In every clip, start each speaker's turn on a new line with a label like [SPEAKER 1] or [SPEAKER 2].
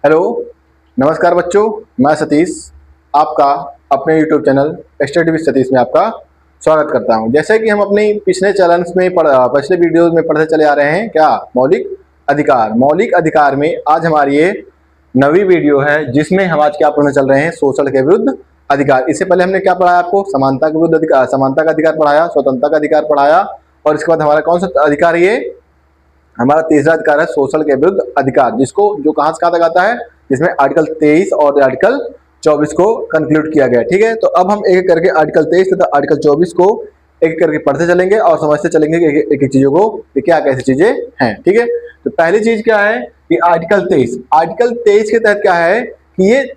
[SPEAKER 1] Hello, नमस्कार बच्चों। मैं सतीश, आपका अपने YouTube channel study with Satish में आपका स्वागत करता हूं। जैसे कि हम अपने पिछले चैनल्स में पिछले वीडियोस में पढ़ते चले आ रहे हैं, क्या मौलिक अधिकार। मौलिक अधिकार में आज हमारी ये नवी वीडियो है, जिसमें हम आज क्या पढ़ने चल रहे हैं, शोषण के विरुद्ध अधिकार। इससे पहले हमने क्या पढ़ाया आपको, समानता के विरुद्ध अधिकार, समानता का अधिकार पढ़ाया, स्वतंत्रता का अधिकार पढ़ाया, और इसके बाद हमारा कौन सा अधिकार है, ये हमारा तीसरा अधिकार है शोषण के विरुद्ध अधिकार, जिसको जो कहां से कहां तक आता है, जिसमें आर्टिकल 23 और आर्टिकल 24 को कंक्लूड किया गया। ठीक है, तो अब हम एक एक करके आर्टिकल 23 तथा आर्टिकल 24 को एक एक करके पढ़ते चलेंगे और समझते चलेंगे कि एक एक चीजों को कि क्या कैसी चीजें हैं। ठीक है, तो पहली चीज क्या है कि आर्टिकल 23 के तहत क्या है कि ये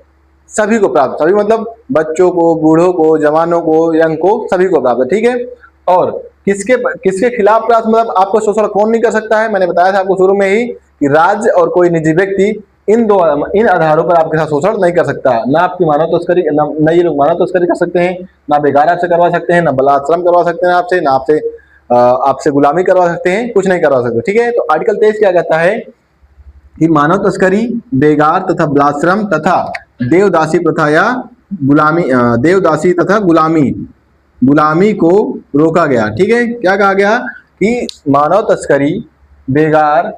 [SPEAKER 1] सभी को प्राप्त, सभी मतलब बच्चों को, बूढ़ों को, जवानों को, यंग को, सभी को प्राप्त है। ठीक है, और किसके किसके खिलाफ प्राप्त, मतलब आपको शोषण कौन नहीं कर सकता है। मैंने बताया था आपको शुरू में ही कि राज्य और कोई निजी व्यक्ति इन आधारों पर आपके साथ शोषण नहीं कर सकता। ना आपकी मानव तस्करी, ना ये लोग मानव तस्करी कर सकते हैं, ना बेगार आपसे करवा सकते हैं, ना बलात्श्रम करवा सकते हैं आपसे, ना आपसे गुलामी करवा सकते हैं, कुछ नहीं करवा सकते। ठीक है, तो आर्टिकल 23 क्या कहता है कि मानव तस्करी, बेगार तथा बलात्श्रम तथा देवदासी प्रथा या देवदासी तथा गुलामी को रोका गया। ठीक है, क्या कहा गया कि मानव तस्करी, बेगार,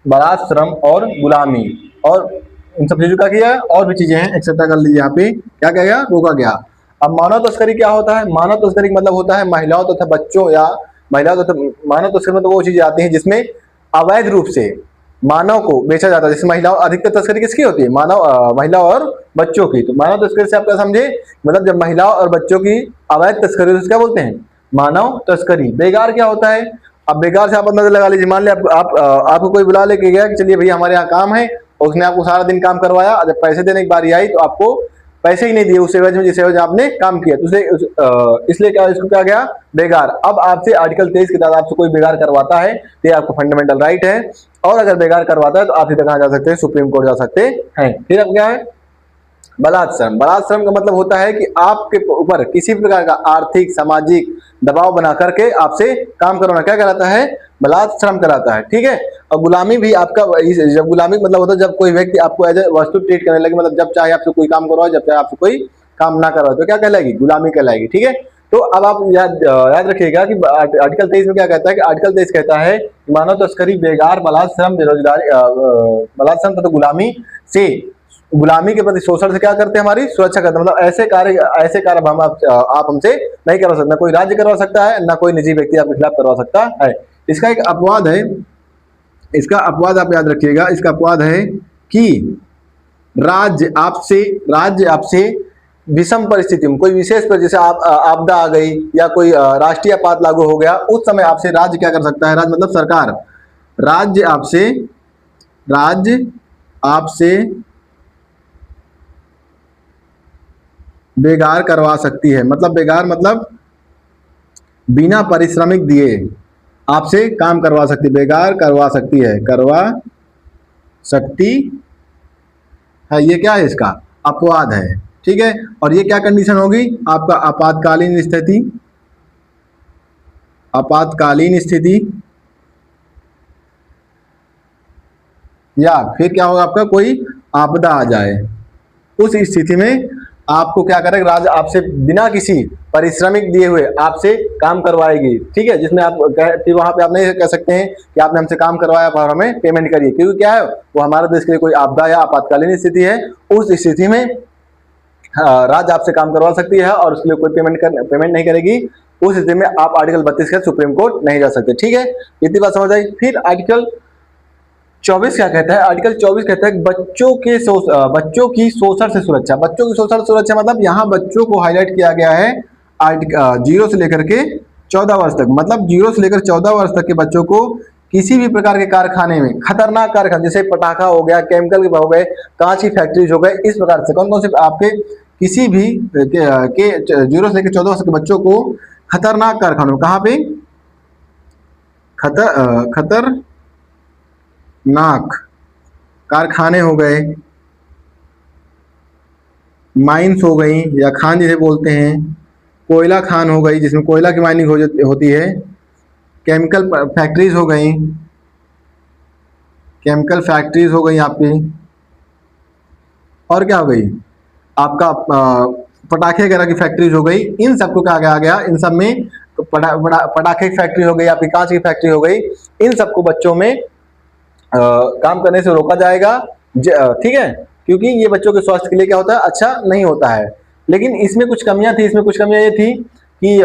[SPEAKER 1] बलात्श्रम और गुलामी, और इन सब चीजों का किया, और भी चीजें हैं एक्सेट्रा कर लीजिए, यहाँ पे क्या कहा गया, रोका गया। अब मानव तस्करी क्या होता है, मानव तस्करी का मतलब होता है महिलाओं तथा बच्चों या महिलाओं तथा मानव तस्करी में तो वो चीजें आती हैं जिसमें अवैध रूप से मानव को बेचा जाता है। जैसे महिलाओं, अधिकतर तस्करी किसकी होती है, महिला और बच्चों की। तो मानव तस्करी से आप क्या समझे, मतलब जब महिलाओं और बच्चों की अवैध तस्करी, तो क्या बोलते हैं, मानव तस्करी। बेगार क्या होता है, अब बेगार से आप अंदाजा लगा लीजिए, मान लिया आपको कोई बुला लेके गया कि चलिए भैया हमारे यहाँ काम है, और उसने आपको सारा दिन काम करवाया, जब पैसे देने की बारी आई तो आपको पैसे ही नहीं दिए उस एवज में जिस एवज आपने काम किया, तो इसलिए क्या, इसको क्या गया, बेगार। अब आपसे आर्टिकल 23 के तहत आपसे कोई बेगार करवाता है तो ये आपको फंडामेंटल राइट है, और अगर बेगार करवाता है तो आप सीधे कहां जा सकते हैं, सुप्रीम कोर्ट जा सकते हैं। फिर अब क्या है, बलात्श्रम। बलात्श्रम का मतलब होता है कि आपके ऊपर किसी प्रकार का आर्थिक, सामाजिक दबाव बना करके आपसे काम करवाना क्या कहलाता है, बलात्श्रम कहलाता है। ठीक है, और गुलामी भी आपका, जब गुलामी मतलब होता है जब कोई व्यक्ति आपको एज ए वस्तु ट्रीट करने लगे, मतलब जब चाहे आपसे कोई काम करवाए, जब चाहे आपसे कोई काम ना करवाए, तो क्या कहलाएगी, गुलामी कहलाएगी। ठीक है, तो अब आप याद रखिएगा कि आर्टिकल 23 में क्या कहता है कि आर्टिकल 23 कहता है कि मानव तस्करी, बेगार, बलात्श्रम, बेरोजगारी, बलात्श्रम तथा गुलामी से, गुलामी के प्रति शोषण से क्या करते हैं, हमारी सुरक्षा करते हैं। मतलब ऐसे कार्य हम आप हमसे नहीं करवा सकते, ना कोई राज्य करवा सकता है, ना कोई निजी व्यक्ति आपके खिलाफ करवा सकता है। इसका एक अपवाद है, इसका अपवाद आप याद रखिएगा, इसका अपवाद है कि राज्य आपसे विषम परिस्थिति में, कोई विशेष पर, जैसे आपदा आ गई या कोई राष्ट्रीय आपात लागू हो गया, उस समय आपसे राज्य क्या कर सकता है, राज्य मतलब सरकार, राज्य आपसे बेगार करवा सकती है। मतलब बेगार मतलब बिना पारिश्रमिक दिए आपसे काम करवा सकती है, बेगार करवा सकती है, करवा सकती है। ये क्या है, इसका अपवाद है। ठीक है, और ये क्या कंडीशन होगी, आपका आपातकालीन स्थिति या फिर क्या होगा, आपका कोई आपदा आ जाए, उस स्थिति में आपको क्या करेगा, राज्य आपसे बिना किसी पारिश्रमिक दिए हुए आपसे काम करवाएगी। ठीक है, जिसमें आप फिर वहां पे आप नहीं कह सकते हैं कि आपने हमसे काम करवाया पर हमें पेमेंट करिए, क्योंकि क्या है, वो हमारे देश के लिए कोई आपदा या आपातकालीन स्थिति है। उस स्थिति में राज्य आपसे काम करवा सकती है और उसके लिए कोई पेमेंट नहीं करेगी। उस स्थिति में आप आर्टिकल 32 के सुप्रीम कोर्ट नहीं जा सकते। ठीक है, इतनी बात समझ आई। फिर आर्टिकल 24 क्या कहता है, आर्टिकल 24 कहता है बच्चों की शोषण से सुरक्षा। बच्चों की शोषण सुरक्षा मतलब यहाँ बच्चों को हाईलाइट किया गया है 0 से लेकर के 14 वर्ष तक, मतलब 0 से लेकर 14 वर्ष तक के बच्चों को किसी भी प्रकार के कारखाने में, खतरनाक कारखाने जैसे पटाखा हो गया, केमिकल के हो गए, कांच की फैक्ट्रीज हो गए, इस प्रकार से कौन कौन से आपके किसी भी के 0 से लेकर 14 वर्ष के बच्चों को खतरनाक कारखानों, कहाँ पे, खतरनाक कारखाने हो गए, माइंस हो गई या खान जिसे बोलते हैं, कोयला खान हो गई जिसमें कोयला की माइनिंग होती है, केमिकल फैक्ट्रीज हो गई, आपकी, और क्या हो गई आपका पटाखे वगैरह की फैक्ट्रीज हो गई। इन सबको क्या आ गया, इन सब में पटाखे की फैक्ट्री हो गई, आपकी कांच की फैक्ट्री हो गई, इन सबको बच्चों में काम करने से रोका जाएगा। ठीक है, क्योंकि ये बच्चों के स्वास्थ्य के लिए क्या होता है, अच्छा नहीं होता है। लेकिन इसमें कुछ कमियां थी, इसमें कुछ कमियां ये थी कि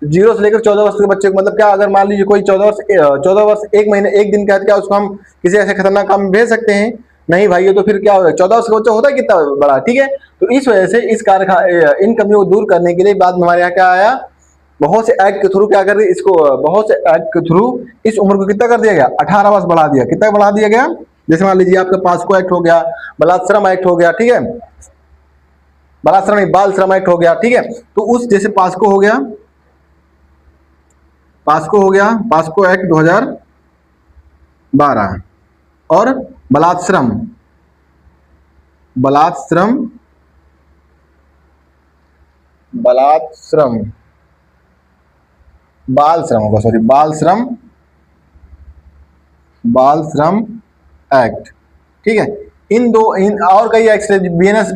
[SPEAKER 1] 0 से लेकर 14 वर्ष के बच्चे को, मतलब क्या अगर मान लीजिए कोई 14 वर्ष 1 महीने 1 दिन का है, क्या उसको हम किसी ऐसे खतरनाक काम में भेज सकते हैं? नहीं भाई, ये तो फिर क्या होगा, 14 वर्ष का बच्चा होता है कितना बड़ा, ठीक है। तो इस वजह से इन कमियों को दूर करने के लिए बाद में हमारे यहाँ क्या आया, बहुत से एक्ट के थ्रू क्या कर रही इसको, बहुत से एक्ट के थ्रू इस उम्र को कितना कर दिया गया, 18 वर्ष बढ़ा दिया। कितना बढ़ा दिया गया? जैसे मान लीजिए आपका पास्को एक्ट हो गया, बलात्श्रम एक्ट हो गया, ठीक है, बलात्श्रम नहीं, बाल श्रम एक्ट हो गया, ठीक है। तो उस जैसे पास्को हो गया, पास्को एक्ट 2012, और बलात्श्रम बलात्श्रम बलात्श्रम बाल श्रम होगा, सॉरी, बाल श्रम एक्ट, ठीक है। इन और कई एक्ट, बीएनएस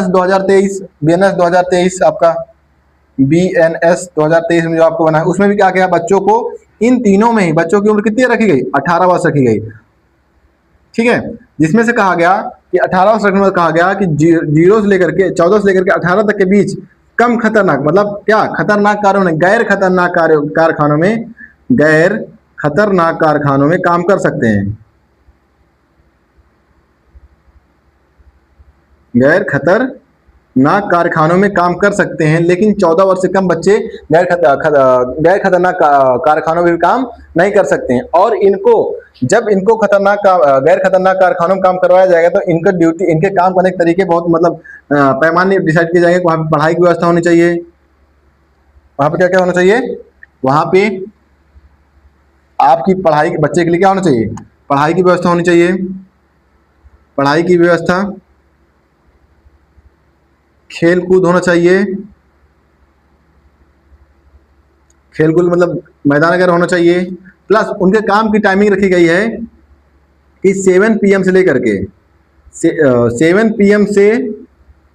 [SPEAKER 1] 2023 आपका बीएनएस 2023 में जो आपको बना है, उसमें भी क्या किया, बच्चों को इन तीनों में ही बच्चों की उम्र कितनी रखी गई, 18 वर्ष रखी गई, ठीक है। जिसमें से कहा गया कि 18 वर्ष रखने में कहा गया कि 0 से लेकर के 14 से लेकर के 18 तक के बीच कम खतरनाक, मतलब क्या, खतरनाक कार्यों में, गैर खतरनाक कारखानों में काम कर सकते हैं। गैर खतरनाक कारखानों में काम कर सकते हैं, लेकिन 14 वर्ष से कम बच्चे गैर खतरनाक कारखानों में भी काम नहीं कर सकते हैं। और इनको जब गैर खतरनाक कारखानों में काम करवाया जाएगा तो इनके काम करने के तरीके बहुत, मतलब पैमाने डिसाइड किए जाएंगे। वहाँ पे पढ़ाई की व्यवस्था होनी चाहिए, वहाँ पे क्या क्या होना चाहिए, वहाँ पे आपकी पढ़ाई, बच्चे के लिए क्या होना चाहिए, पढ़ाई की व्यवस्था होनी चाहिए, पढ़ाई की व्यवस्था, खेल कूद होना चाहिए, खेल कूद मतलब मैदान वगैरह होना चाहिए। प्लस उनके काम की टाइमिंग रखी गई है कि 7 PM से लेकर के 7 PM से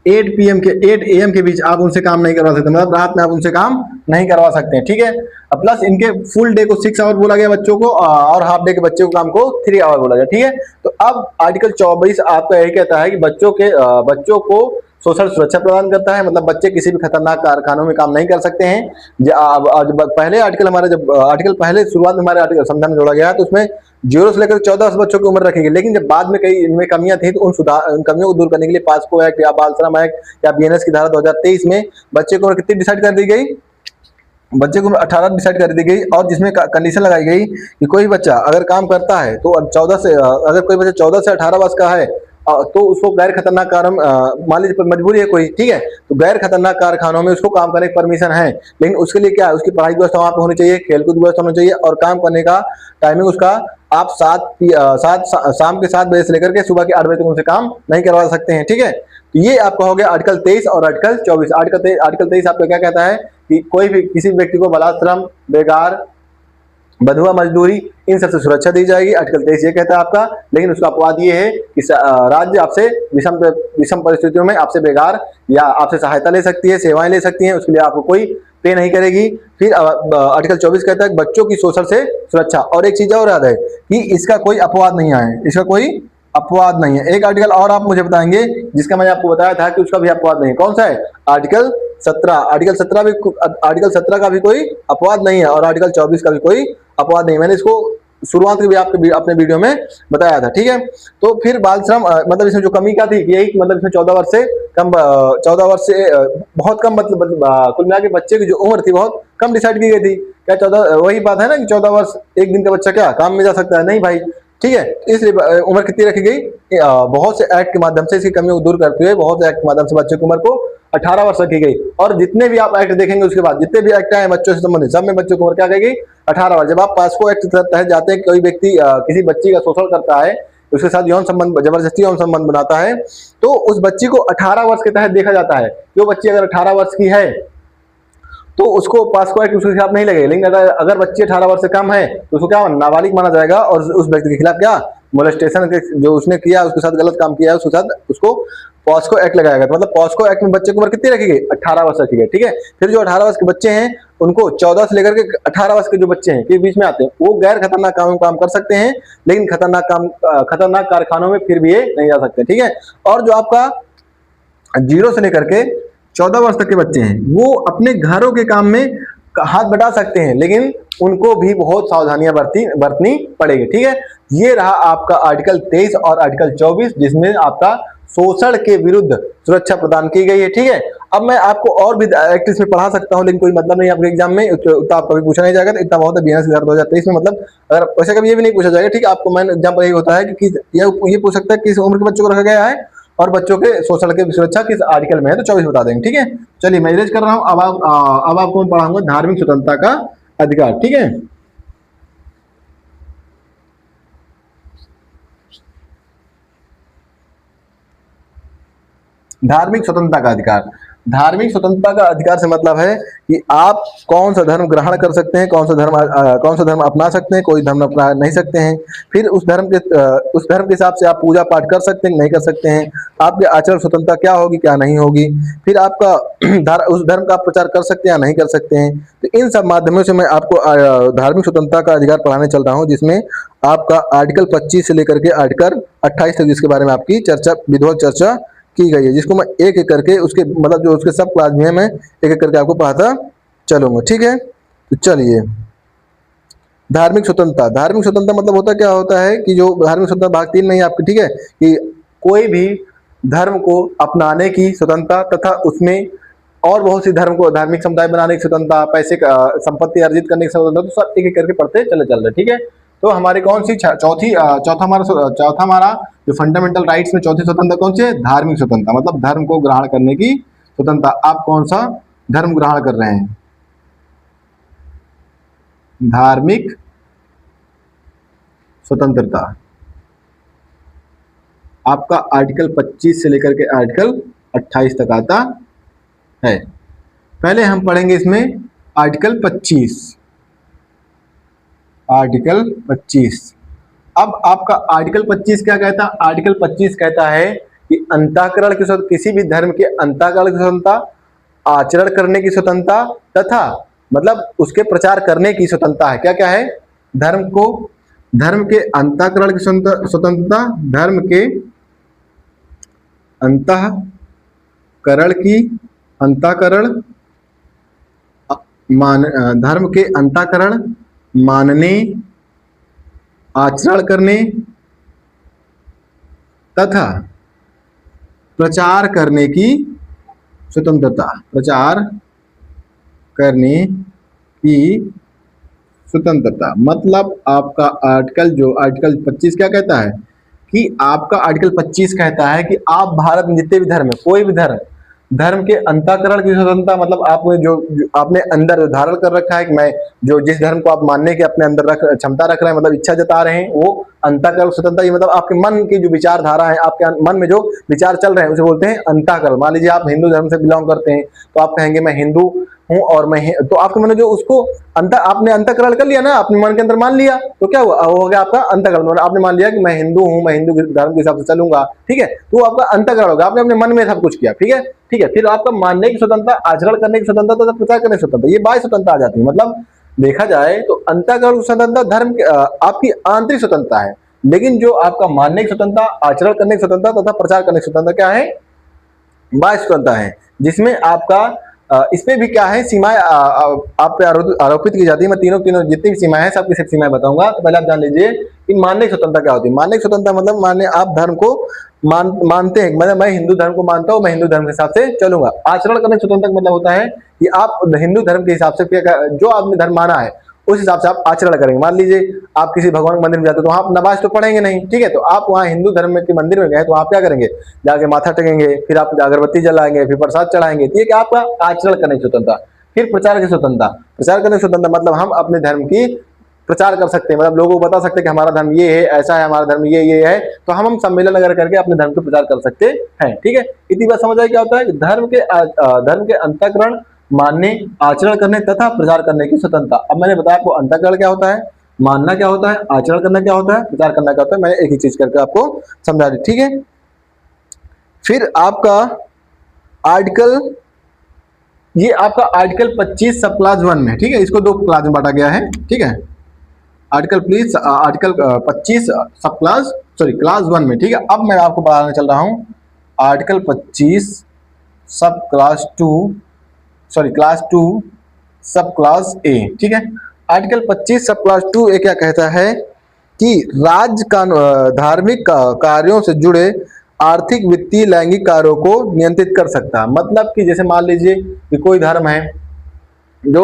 [SPEAKER 1] 8 AM के बीच आप उनसे काम नहीं करवा सकते, मतलब रात में आप उनसे काम नहीं करवा सकते हैं, ठीक है। प्लस इनके फुल डे को 6 आवर बोला गया बच्चों को, और हाफ डे के बच्चे को काम को 3 आवर बोला गया, ठीक है। तो अब आर्टिकल 24 आपका यही कहता है कि बच्चों को सोशल सुरक्षा प्रदान करता है, मतलब बच्चे किसी भी खतरनाक कारखानों में काम नहीं कर सकते हैं। पहले आर्टिकल पहले शुरुआत में हमारे आर्टिकल संविधान में जोड़ा गया है, तो उसमें 0 से लेकर 14 वर्ष बच्चों की उम्र रखेगी। लेकिन जब बाद में कई इनमें कमियां थी, तो उन कमियों को दूर करने के लिए पास्को एक्ट या बाल श्रम एक्ट या बीएनएस की धारा 2023 में बच्चे को उम्र कितनी डिसाइड कर दी गई, बच्चे को 18 डिसाइड कर दी गई। और जिसमें कंडीशन लगाई गई कि कोई बच्चा अगर काम करता है तो अगर कोई बच्चा 14 से 18 वर्ष का है तो उसको गैर खतरनाक कारण, मान लीजिए मजबूरी है कोई, ठीक है, तो गैर खतरनाक कारखानों में उसको काम करने की परमिशन है। लेकिन उसके लिए क्या है, उसकी पढ़ाई की व्यवस्था वहाँ पे होनी चाहिए, खेलकूद व्यवस्था होनी चाहिए, और काम करने का टाइमिंग उसका आप शाम के 7 बजे से लेकर के सुबह के 8 बजे तक उनसे काम नहीं करवा सकते हैं, ठीक है। तो ये आपका हो गया आर्टिकल 23 और आर्टिकल 24। आर्टिकल 23 आपका क्या कहता है कि कोई भी किसी व्यक्ति को बलात्श्रम, बेगार, बंधुआ मजदूरी, इन सबसे सुरक्षा दी जाएगी, आर्टिकल 23 ये कहता है आपका। लेकिन उसका अपवाद ये है कि राज्य आपसे विषम परिस्थितियों में आपसे बेगार या आपसे सहायता ले सकती है, सेवाएं ले सकती है, उसके लिए आपको कोई पे नहीं करेगी। फिर आर्टिकल 24 कहता है बच्चों की शोषण से सुरक्षा। और एक चीज और याद है कि इसका कोई अपवाद नहीं है, इसका कोई अपवाद नहीं है। एक आर्टिकल और आप मुझे बताएंगे जिसका मैंने आपको बताया था कि उसका भी अपवाद नहीं है, कौन सा है, आर्टिकल 17। आर्टिकल 17 का भी कोई अपवाद नहीं है, और आर्टिकल 24 का भी कोई अपवाद नहीं। मैंने इसको शुरुआत में भी अपने वीडियो में बताया था, ठीक है। तो फिर बाल श्रम, मतलब इसमें जो कमी क्या थी, यही मतलब इसमें 14 वर्ष से बहुत कम, मतलब कुल मिला के बच्चे की जो उम्र थी बहुत कम डिसाइड की गई थी। क्या 14, वही बात है ना कि 14 वर्ष 1 दिन का बच्चा क्या काम में जा सकता है, नहीं भाई, ठीक है। इसलिए उम्र कितनी रखी गई, बहुत से एक्ट के माध्यम से इसकी कमियों को दूर करते हुए बहुत से एक्ट के माध्यम से बच्चे की उम्र को 18 वर्ष रखी गई। और जितने भी आप एक्ट देखेंगे उसके बाद, जितने भी एक्ट आए बच्चों से संबंधित, सब में बच्चों की उम्र क्या कहेगी, 18 वर्ष। जब आप पास्को एक्ट के तहत जाते हैं, कोई व्यक्ति किसी बच्ची का शोषण करता है, उसके साथ जबरदस्ती यौन संबंध बनाता है, तो उस बच्ची को 18 वर्ष के तहत देखा जाता है। जो बच्ची अगर 18 वर्ष की है तो उसको पास्को एक्ट उसके खिलाफ नहीं लगेगा। लेकिन अगर बच्ची 18 वर्ष से कम है तो उसको क्या नाबालिग माना जाएगा, और उस व्यक्ति के खिलाफ क्या मोलेस्टेशन के जो उसने किया, उसके साथ गलत काम किया है, उसके साथ उसको पॉस्को एक्ट लगाया गया। मतलब पॉस्को एक्ट में बच्चे की उम्र कितनी रखी गई? 18 वर्ष रखी गई, ठीक है। फिर जो 18 वर्ष के बच्चे हैं उनको 14 से लेकर के 18 वर्ष के जो बच्चे हैं के बीच में आते हैं, वो गैर खतरनाक कामों में काम कर सकते हैं, लेकिन खतरनाक कारखानों में फिर भी ये नहीं जा सकते, ठीक है। और जो आपका 0 से लेकर के 14 वर्ष तक के बच्चे हैं वो अपने घरों के काम में हाथ बटा सकते हैं, लेकिन उनको भी बहुत सावधानियां बरतनी पड़ेगी, ठीक है। ये रहा आपका आर्टिकल 23 और आर्टिकल 24, जिसमें आपका शोषण के विरुद्ध सुरक्षा प्रदान की गई है, ठीक है। अब मैं आपको और भी एक्ट इसमें पढ़ा सकता हूं, लेकिन कोई मतलब नहीं आपके एग्जाम में, उतना आपको कभी पूछा नहीं जाएगा, तो इतना बहुत है। बीएनएस 2023 में मतलब अगर वैसे कभी ये भी नहीं पूछा जाएगा, ठीक है। आपको मैंने एग्जाम पर यही होता है कि ये पूछ सकता है किस उम्र के बच्चों को रखा गया है और बच्चों के शोषण की सुरक्षा किस आर्टिकल में है, तो 24 बता देंगे, ठीक है। चलिए मैं इरेज कर रहा हूं। अब आपको मैं पढ़ाऊंगा धार्मिक स्वतंत्रता का अधिकार, ठीक है। धार्मिक स्वतंत्रता का अधिकार। धार्मिक स्वतंत्रता का अधिकार से मतलब है कि आप कौन सा धर्म ग्रहण कर सकते हैं, कौन सा धर्म अपना सकते हैं, कोई धर्म अपना नहीं सकते हैं। फिर उस धर्म के हिसाब से आप पूजा पाठ कर सकते हैं, नहीं कर सकते हैं। आपके आचरण स्वतंत्रता क्या होगी, क्या नहीं होगी। फिर आपका उस धर्म का प्रचार कर सकते हैं या नहीं कर सकते हैं। तो इन सब माध्यमों से मैं आपको धार्मिक स्वतंत्रता का अधिकार पढ़ाने चल रहा हूँ, जिसमें आपका आर्टिकल 25 से लेकर के आर्टिकल 28 तक, जिसके बारे में आपकी विधिवत चर्चा की गई है, जिसको मैं एक एक करके उसके मतलब जो उसके सब क्लास में है मैं एक एक करके आपको पढ़ाता चलूंगा, ठीक है। तो चलिए, धार्मिक स्वतंत्रता मतलब क्या होता है कि जो धार्मिक स्वतंत्रता भाग 3 में ही आपकी, ठीक है, कि कोई भी धर्म को अपनाने की स्वतंत्रता तथा उसमें और बहुत सी धर्म को धार्मिक समुदाय बनाने की स्वतंत्रता, पैसे का संपत्ति अर्जित करने की स्वतंत्रता, तो सब एक एक करके पढ़ते चल रहे, ठीक है। तो हमारी कौन सी चौथा हमारा जो फंडामेंटल राइट्स में चौथी स्वतंत्रता कौन सी है? धार्मिक स्वतंत्रता, मतलब धर्म को ग्रहण करने की स्वतंत्रता। आप कौन सा धर्म ग्रहण कर रहे हैं? धार्मिक स्वतंत्रता आपका आर्टिकल 25 से लेकर के आर्टिकल 28 तक आता है। पहले हम पढ़ेंगे इसमें आर्टिकल 25। अब आपका आर्टिकल 25 क्या कहता है? आर्टिकल 25 कहता है कि अंतःकरण की स्वतंत्रता, किसी भी धर्म के अंतःकरण की स्वतंत्रता, आचरण करने की स्वतंत्रता तथा मतलब उसके प्रचार करने की स्वतंत्रता है। क्या क्या है? धर्म के अंतःकरण की स्वतंत्रता, धर्म के धर्म के अंतःकरण मानने, आचरण करने तथा प्रचार करने की स्वतंत्रता, मतलब आपका आर्टिकल 25 क्या कहता है कि आपका आर्टिकल 25 कहता है कि आप भारत में जितने भी धर्म है, कोई भी धर्म के अंतःकरण की स्वतंत्रता, मतलब आपने जो आपने अंदर धारण कर रखा है कि मैं जिस धर्म को आप मानने के अपने अंदर क्षमता रख रहे हैं, मतलब इच्छा जता रहे हैं, वो अंतःकरण स्वतंत्रता। ये मतलब आपके मन की जो विचारधारा है, आपके मन में जो विचार चल रहे हैं, उसे बोलते हैं अंतःकरण। मान लीजिए आप हिंदू धर्म से बिलोंग करते हैं, तो आप कहेंगे मैं हिंदू हूं और तो आपके मन में जो उसको आपने अंतःकरण कर लिया ना, अपने मन के अंदर मान लिया, तो क्या हुआ? वो हो गया आपका अंतःकरण। मतलब आपने मान लिया कि मैं हिंदू हूं, मैं हिंदू धर्म के हिसाब से चलूंगा, ठीक है, तो आपका अंतःकरण होगा, आपने अपने मन में सब कुछ किया, ठीक है। फिर आपका मानने की स्वतंत्रता, आचरण करने की स्वतंत्रता तथा प्रचार करने की स्वतंत्रता, ये बाह्य स्वतंत्रता आ जाती है। मतलब देखा जाए तो अंतःकरण स्वतंत्रता धर्म आपकी आंतरिक स्वतंत्रता है, लेकिन जो आपका मानने की स्वतंत्रता, आचरण करने की स्वतंत्रता तथा प्रचार करने की स्वतंत्रता क्या है? बाह्य स्वतंत्रता है, जिसमें आपका इसमें भी क्या है, सीमाएं आप पे आरोपित की जाती है। मैं तीनों जितनी भी सीमाएं हैं सबकी सब सीमाएं बताऊंगा। तो पहले आप जान लीजिए कि मानने की स्वतंत्रता क्या होती है। मानने की स्वतंत्रता मतलब मानने आप धर्म को मानते हैं, मतलब मैं हिंदू धर्म को मानता हूं, मैं हिंदू धर्म के हिसाब से चलूंगा। आचरण करने की स्वतंत्रता मतलब होता है कि आप हिंदू धर्म के हिसाब से जो आपने धर्म माना है उस हिसाब से आप आचरण करेंगे। मान लीजिए आप किसी भगवान के मंदिर में जाते हो तो वहां आप नमाज तो पढ़ेंगे नहीं, ठीक है, तो आप वहां हिंदू धर्म के मंदिर में गए तो आप क्या करेंगे? जाके माथा टेकेंगे, फिर आप अगरबत्ती जलाएंगे, फिर प्रसाद चढ़ाएंगे। तो ये क्या आपका आचरण करने की स्वतंत्रता। फिर प्रचार की स्वतंत्रता, प्रचार करने की स्वतंत्रता मतलब हम अपने धर्म की प्रचार कर सकते हैं, मतलब लोगों को बता सकते हैं कि हमारा धर्म ये है, ऐसा है, हमारा धर्म ये है, तो हम सम्मेलन वगैरह करके अपने धर्म का प्रचार कर सकते हैं, ठीक है। इतनी बात समझ आए क्या होता है? धर्म के अंतःकरण मानने, आचरण करने तथा प्रचार करने की स्वतंत्रता। अब मैंने बताया आपको अंतःकरण क्या होता है, मानना क्या होता है, आचरण करना क्या होता है, विचार करना क्या होता है, मैंने एक ही चीज करके आपको समझा दी, ठीक है। फिर आपका आर्टिकल, ये आपका आर्टिकल 25 सब क्लास 1 में, ठीक है, इसको दो क्लास में बांटा गया है, ठीक है। आर्टिकल 25 सब क्लास, सॉरी क्लास 1 में, ठीक है। अब मैं आपको बताने चल रहा हूँ आर्टिकल 25 सब क्लास 2, सॉरी क्लास 2 सब क्लास ए, ठीक है। आर्टिकल 25 सब क्लास 2 ए क्या कहता है कि राज्य का धार्मिक कार्यों से जुड़े आर्थिक, वित्तीय, लैंगिक कार्यों को नियंत्रित कर सकता है। मतलब कि जैसे मान लीजिए कि कोई धर्म है जो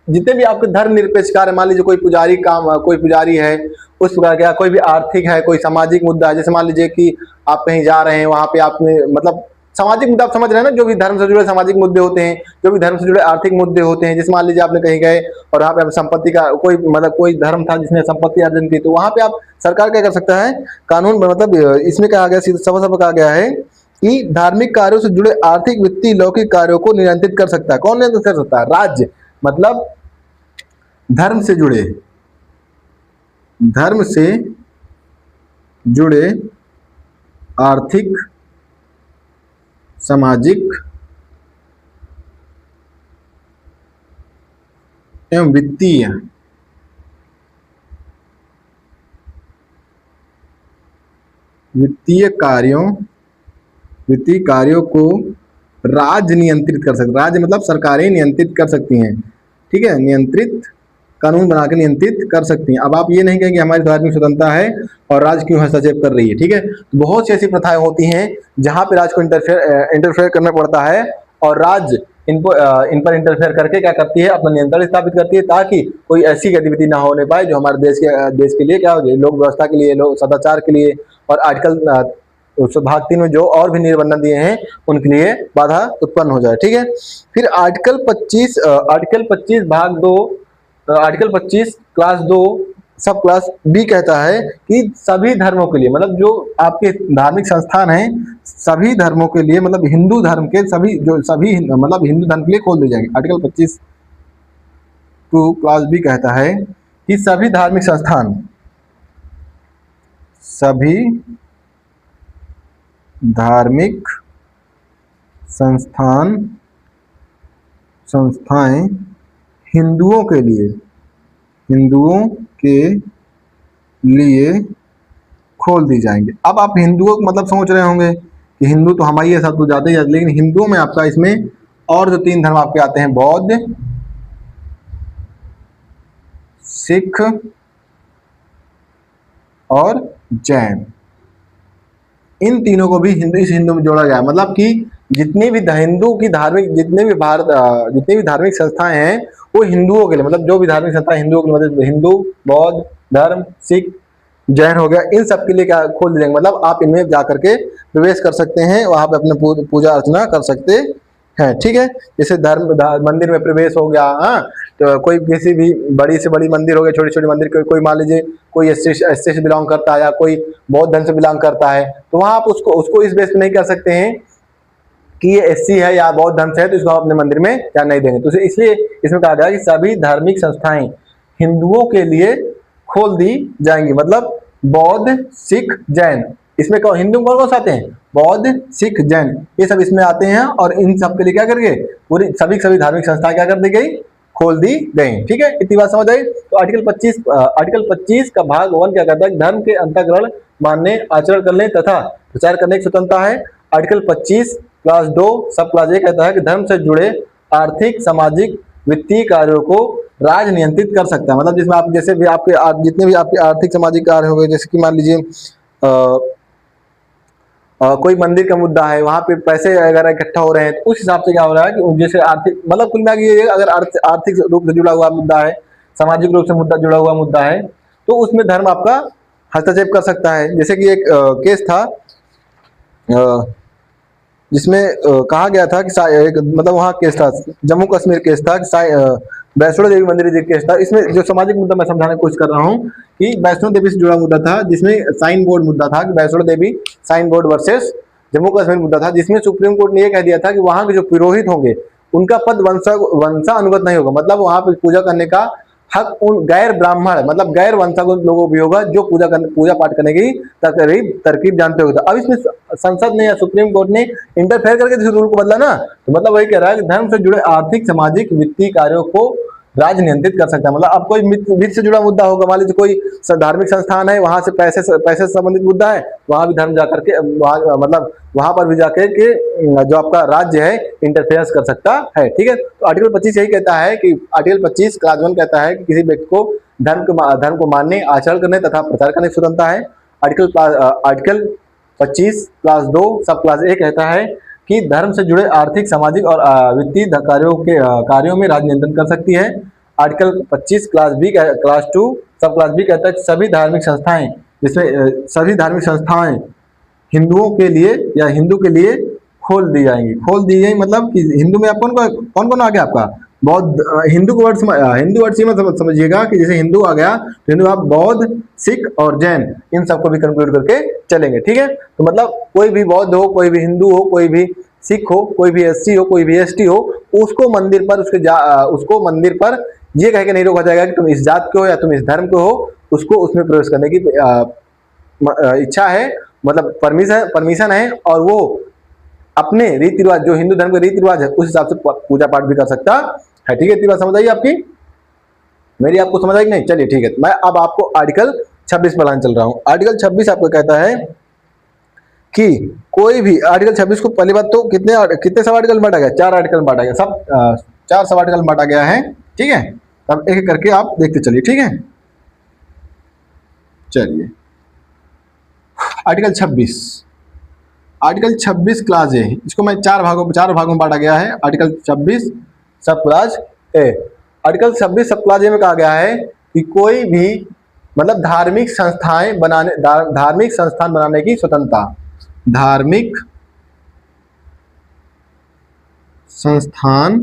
[SPEAKER 1] जितने भी आपके धर्म निरपेक्ष कार्य, मान लीजिए कोई पुजारी काम, कोई पुजारी है उस प्रकार का, कोई भी आर्थिक है, कोई सामाजिक मुद्दा है, जैसे मान लीजिए कि आप कहीं जा रहे हैं, वहां पे आपने मतलब सामाजिक मुद्दा आप समझ रहे हैं ना, जो भी धर्म से जुड़े सामाजिक मुद्दे होते हैं, जो भी धर्म से जुड़े आर्थिक मुद्दे होते हैं। जैसे मान लीजिए आपने कहीं गए और वहाँ पे आप संपत्ति का कोई मतलब कोई धर्म था जिसने संपत्ति अर्जन की, तो वहां पे आप सरकार क्या कर सकता है, कानून मतलब इसमें कहा गया, सभा कहा गया है कि धार्मिक कार्यों से जुड़े आर्थिक, वित्तीय, लौकिक कार्यों को नियंत्रित कर सकता है। कौन नियंत्रित कर सकता है? राज्य। मतलब धर्म से जुड़े, धर्म से जुड़े आर्थिक, सामाजिक एवं वित्तीय कार्यों को राज्य नियंत्रित कर सकता है। राज्य मतलब सरकारें नियंत्रित कर सकती हैं, ठीक है, नियंत्रित, कानून बना के नियंत्रित कर सकती हैं। अब आप ये नहीं कहेंगे हमारी धार्मिक स्वतंत्रता है और राज्य क्यों हस्तक्षेप कर रही है, ठीक है। तो बहुत सी ऐसी प्रथाएं होती हैं जहां पे राज्य को इंटरफेयर करना पड़ता है और राज्य इन पर इंटरफेयर करके क्या करती है, अपना नियंत्रण स्थापित करती है, ताकि कोई ऐसी गतिविधि ना होने पाए जो हमारे देश के लिए क्या हो जाए, लोक व्यवस्था के लिए, लोक सदाचार के लिए, और आर्टिकल भाग 3 में जो और भी निबंधन दिए हैं उनके लिए बाधा उत्पन्न हो जाए, ठीक है। फिर आर्टिकल 25 भाग 2, आर्टिकल 25 क्लास 2 सब क्लास बी कहता है कि सभी धर्मों के लिए, मतलब जो आपके धार्मिक संस्थान हैं सभी धर्मों के लिए, मतलब हिंदू धर्म के सभी, जो सभी मतलब हिंदू धर्म के लिए खोल दी जाएंगे। आर्टिकल 25 टू क्लास बी कहता है कि सभी धार्मिक संस्थान, सभी धार्मिक संस्थाएं हिंदुओं के लिए खोल दी जाएंगे। अब आप हिंदुओं मतलब सोच रहे होंगे कि हिंदू तो हमारी है, सब तो जाते ही, लेकिन हिंदुओं में आपका इसमें और जो 3 धर्म आपके आते हैं, बौद्ध, सिख और जैन, इन तीनों को भी हिंदू में जोड़ा गया। मतलब कि जितनी भी हिंदू की धार्मिक, जितनी भी धार्मिक संस्थाएं हैं वो हिंदुओं के लिए, मतलब जो भी धार्मिक संस्थाएं हिंदुओं के लिए, मतलब हिंदू, बौद्ध धर्म, सिख, जैन हो गया, इन सब के लिए क्या खोल दिया। मतलब आप इनमें जाकर के प्रवेश कर सकते हैं, वहां पे अपने पूजा अर्चना कर सकते हैं, ठीक है। जैसे मंदिर में प्रवेश हो गया, हाँ, तो कोई किसी भी बड़ी से बड़ी मंदिर हो गया, छोटी छोटी मंदिर, कोई मान लीजिए कोई एस से बिलोंग करता है या कोई बौद्ध धर्म से बिलोंग करता है, तो वहां आप उसको इस बेस पे नहीं कर सकते हैं कि ये एससी है या बौद्ध धर्म से है तो इसको आप अपने मंदिर में या नहीं देंगे। तो इसलिए इसमें कहा गया कि सभी धार्मिक संस्थाएं हिंदुओं के लिए खोल दी जाएंगी। मतलब बौद्ध, सिख, जैन, इसमें हिंदू कौन कौन से आते हैं, बौद्ध, सिख, जैन, ये सब इसमें आते हैं, और इन सब के लिए क्या कर गए, पूरी सभी धार्मिक संस्थाएं क्या कर दी गई, खोल दी गई, ठीक है। इतनी बात समझ आई। तो आर्टिकल 25 का भाग 1 क्या कहता है, धर्म के अंतःकरण मानने, आचरण करने तथा प्रचार करने की स्वतंत्रता है। आर्टिकल 25 क्लास 2 सब क्लास ए कहता है कि धर्म से जुड़े आर्थिक, सामाजिक, वित्तीय कार्यों को राज्य नियंत्रित कर सकता है। मतलब जिसमें आप जैसे भी आपके जितने भी आपके आर्थिक सामाजिक कार्य हो गए, जैसे कि मान लीजिए कोई मंदिर का मुद्दा है, वहां पे पैसे अगर इकट्ठा हो रहे हैं तो उस हिसाब से क्या हो रहा है कि जैसे आर्थिक, मतलब कुल मिला के अगर आर्थिक रूप से जुड़ा हुआ मुद्दा है, सामाजिक रूप से जुड़ा हुआ मुद्दा है, तो उसमें धर्म आपका हस्तक्षेप कर सकता है। जैसे कि एक केस था जिसमें कहा गया था कि मतलब वहाँ केस था, जम्मू कश्मीर केस था कि वैष्णो देवी मंदिर केस था। इसमें जो सामाजिक मुद्दा मैं समझाने की कोशिश कर रहा हूँ कि वैष्णो देवी से जुड़ा मुद्दा था, जिसमें साइन बोर्ड मुद्दा था कि Vaishno Devi shrine board versus Jammu Kashmir मुद्दा था, जिसमें सुप्रीम कोर्ट ने यह कह दिया था कि वहाँ के जो पुरोहित होंगे उनका पद वंशानुगत नहीं होगा। मतलब वहाँ पे पूजा करने का हक उन गैर ब्राह्मण मतलब गैर वंशागत लोगों को भी होगा जो पूजा पाठ करने की तरकीब जानते होगे। तो अब इसमें संसद ने या सुप्रीम कोर्ट ने इंटरफेयर करके इस रूल को बदला ना, तो मतलब वही कह रहा है कि धर्म से जुड़े आर्थिक, सामाजिक, वित्तीय कार्यों को राज्य नियंत्रित कर सकता है। मतलब अब कोई वित्त से जुड़ा मुद्दा होगा, मान लीजिए कोई धार्मिक संस्थान है, वहां से पैसे से संबंधित मुद्दा है, वहां भी धर्म जाकर के मतलब वहां पर भी जाकर के जो आपका राज्य है इंटरफेरेंस कर सकता है। ठीक है, तो आर्टिकल 25 यही कहता है कि आर्टिकल 25 क्लास 1 कहता है कि किसी व्यक्ति को धर्म को मानने, आचरण करने तथा प्रचार करने की स्वतंत्रता है। आर्टिकल 25 क्लास 2 सब क्लास ए कहता है कि धर्म से जुड़े आर्थिक, सामाजिक और वित्तीय कार्यों में राज्य नियंत्रण कर सकती है। आर्टिकल 25 क्लास 2 सब क्लास बी कहता है कि सभी धार्मिक संस्थाएं, जिसमें सभी धार्मिक संस्थाएं हिंदुओं के लिए या हिंदू के लिए खोल दी जाएंगी। मतलब कि हिंदू में आप कौन कौन आ गया आपका बौद्ध, हिंदू वर्ड से मतलब समझिएगा कि जैसे हिंदू आ गया तो हिंदू आप बौद्ध, सिख और जैन इन सबको भी कंक्लूड करके चलेंगे। ठीक है, तो मतलब कोई भी बौद्ध हो, कोई भी हिंदू हो, कोई भी सिख हो, कोई भी एससी हो, कोई भी एसटी हो, उसको मंदिर पर ये कह के नहीं रोका जाएगा कि तुम इस जात के हो या तुम इस धर्म के हो, उसको उसमें प्रवेश करने की इच्छा है, मतलब परमिशन है, और वो अपने रीति रिवाज, जो हिंदू धर्म के रीति रिवाज है, उस हिसाब से पूजा पाठ भी कर सकता है। ठीक है, इतनी बात समझ आई आपकी, मेरी आपको समझ आई नहीं? चलिए ठीक है, मैं अब आपको आर्टिकल 26 पढ़ाने चल रहा हूं। आर्टिकल 26 आपको कहता है कि कोई भी, आर्टिकल 26 को पहली बात तो कितने सब आर्टिकल बांटा गया? 4 आर्टिकल बांटा गया, सब 4 सब आर्टिकल बांटा गया है। ठीक है, अब एक एक करके आप देखते चलिए। ठीक है, चलिए आर्टिकल 26 क्लास ए, इसको मैं 4 भागों में बांटा गया है। आर्टिकल 26 सब क्लास ए, आर्टिकल 26 सब क्लास ए में कहा गया है कि कोई भी मतलब धार्मिक संस्थान बनाने की स्वतंत्रता, धार्मिक संस्थान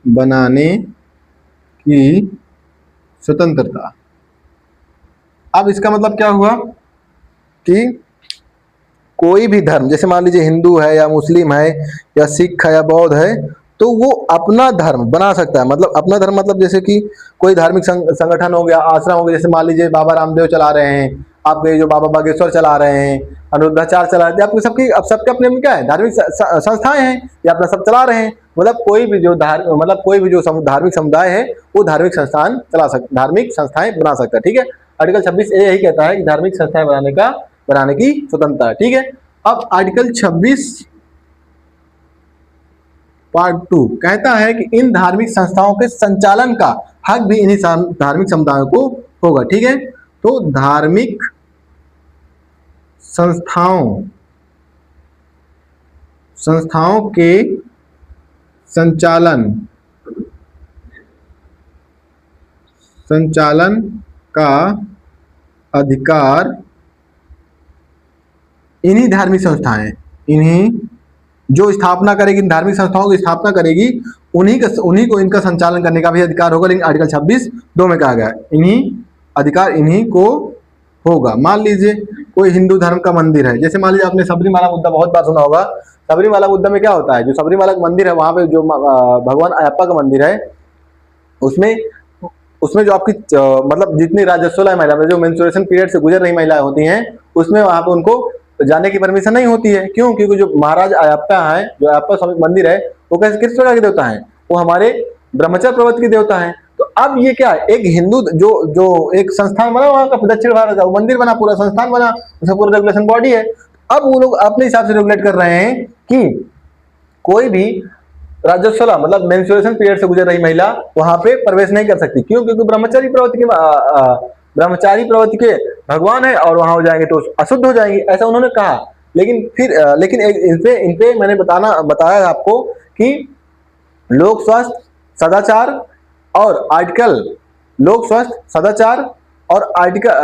[SPEAKER 1] बनाने की स्वतंत्रता। अब इसका मतलब क्या हुआ कि कोई भी धर्म, जैसे मान लीजिए हिंदू है या मुस्लिम है या सिख है या बौद्ध है, तो वो अपना धर्म बना सकता है। मतलब अपना धर्म मतलब जैसे कि कोई धार्मिक संगठन हो गया, आश्रम हो गया, जैसे मान लीजिए बाबा रामदेव चला रहे हैं, आपके जो बाबा बागेश्वर चला रहे हैं, अनिरुद्धाचार्य चला रहे हैं, आपके सबके अपने में क्या है, धार्मिक संस्थाएं हैं, या अपना सब चला रहे हैं। मतलब कोई भी जो धार्मिक समुदाय है वो धार्मिक संस्थाएं बना सकता है। ठीक है, आर्टिकल 26 यही कहता है कि धार्मिक संस्थाएं बनाने की स्वतंत्रता है। ठीक है, अब आर्टिकल 26 पार्ट 2 कहता है कि इन धार्मिक संस्थाओं के संचालन का हक भी इन्हीं धार्मिक समुदायों को होगा। ठीक है, तो धार्मिक संस्थाओं के संचालन का अधिकार इन्हीं धार्मिक संस्थाएं, जो स्थापना करेगी, धार्मिक संस्थाओं की स्थापना करेगी, उन्हीं को इनका संचालन करने का भी अधिकार होगा। लेकिन आर्टिकल 26(2) में कहा गया है इन्हीं को होगा। मान लीजिए कोई हिंदू धर्म का मंदिर है, जैसे मान लीजिए आपने सबरीमाला मुद्दा बहुत बार सुना होगा। सबरीमाला मुद्दा में क्या होता है, जो सबरीमाला का मंदिर है वहां पे जो भगवान अयप्पा का मंदिर है, उसमें जो आपकी मतलब जितनी राजस्वला महिला, जो मेंस्ट्रुएशन पीरियड से गुजर रही महिलाएं होती हैं, उसमें वहां पे उनको जाने की परमिशन नहीं होती है। क्यों? क्योंकि जो महाराज अयप्पा है, जो अयप्पा स्वामी मंदिर है, वो कैसे किस प्रकार के देवता है? वो हमारे ब्रह्मचर्य प्रवृत्ति के देवता है। तो अब ये क्या है, एक हिंदू जो एक संस्थान बना वहां का, दक्षिण भारत का मंदिर बना, पूरा संस्थान बना, उसका पूरा रेगुलेशन बॉडी है। अब वो लोग अपने हिसाब से रेगुलेट कर रहे हैं कि कोई भी राजस्वला मतलब मेंस्ट्रुएशन पीरियड से गुजर रही महिला वहां पे प्रवेश नहीं कर सकती। क्यों? क्योंकि ब्रह्मचारी प्रवृत्ति के भगवान है और वहां हो जाएंगे तो अशुद्ध हो जाएंगे, ऐसा उन्होंने कहा। लेकिन इनपे मैंने बताया आपको कि लोक स्वास्थ्य सदाचार और आर्टिकल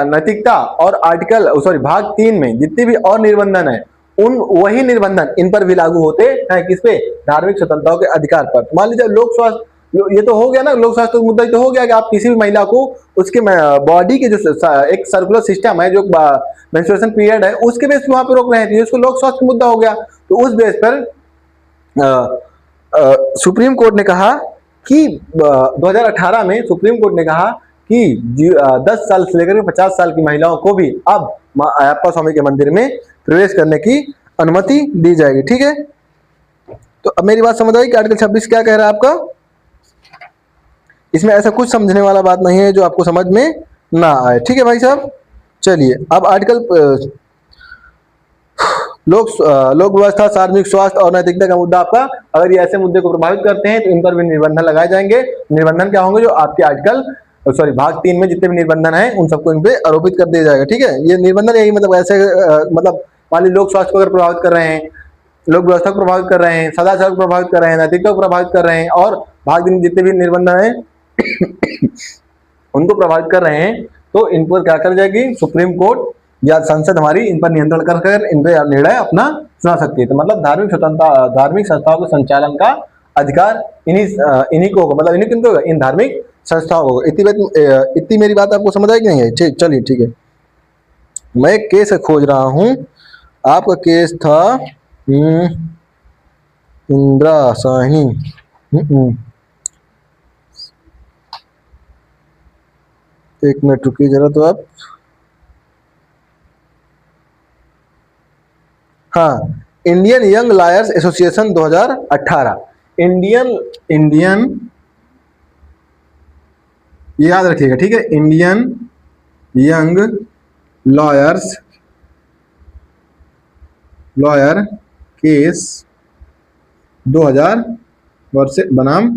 [SPEAKER 1] नैतिकता और भाग 3 में जितने भी और निर्बंधन है, वही निर्बंधन इन पर भी लागू होते हैं। किस पे? धार्मिक स्वतंत्रताओं के अधिकार पर। मान लीजिए लोक स्वास्थ्य, ये तो हो गया ना, लोक स्वास्थ्य मुद्दा तो हो गया कि आप किसी भी महिला को उसके बॉडी के जो एक सर्कुलर सिस्टम है, जो मेंस्ट्रुएशन पीरियड है, उसके बेस पे वहां पे रोक रहे हैं, तो उसको लोक स्वास्थ्य मुद्दा हो गया। तो उस बेस पर सुप्रीम कोर्ट ने कहा कि 2018 में सुप्रीम कोर्ट ने कहा कि 10 साल से लेकर 50 साल की महिलाओं को भी अब मां अयप्पा स्वामी के मंदिर में प्रवेश करने की अनुमति दी जाएगी। ठीक है, तो अब मेरी बात समझ आई कि आर्टिकल 26 क्या कह रहा है आपका। इसमें ऐसा कुछ समझने वाला बात नहीं है जो आपको समझ में ना आए। ठीक है भाई साहब, चलिए अब आर्टिकल लोक व्यवस्था, सार्वजनिक स्वास्थ्य और नैतिकता का मुद्दा आपका, अगर ये ऐसे मुद्दे को प्रभावित करते हैं तो इन पर भी निर्बंधन लगाए जाएंगे। निर्बंधन क्या होंगे, जो आपके आर्टिकल भाग 3 में जितने भी निर्बंधन हैं उन सबको इन पे आरोपित कर दिया जाएगा। ठीक है, ये निर्बंधन यही मतलब ऐसे मतलब मान लीजिए लोक स्वास्थ्य को अगर प्रभावित कर रहे हैं, लोक व्यवस्था को प्रभावित कर रहे हैं, सदाचार को प्रभावित कर रहे हैं, नैतिकता को प्रभावित कर रहे हैं और भाग 3 जितने भी निर्बंधन हैं उनको प्रभावित कर रहे हैं, तो इन पर क्या कर जाएगी, सुप्रीम कोर्ट या संसद हमारी इन पर नियंत्रण कर इन पर निर्णय अपना सुना सकती है। तो मतलब धार्मिक स्वतंत्रता, धार्मिक संस्थाओं के संचालन का अधिकार इन्हीं को होगा, मतलब इन्हीं किनको होगा, इन धार्मिक संस्थाओं को। इतनी मेरी बात आपको समझ आई कि नहीं है? चलिए ठीक है, मैं एक केस खोज रहा हूं। आपका केस था इंदिरा साहनी। एक मिनट रुकिए जरा, तो आप हाँ, Indian young lawyers association 2018, Indian ये याद रखिएगा। ठीक है, इंडियन यंग लॉयर केस 2000 वर्ष बनाम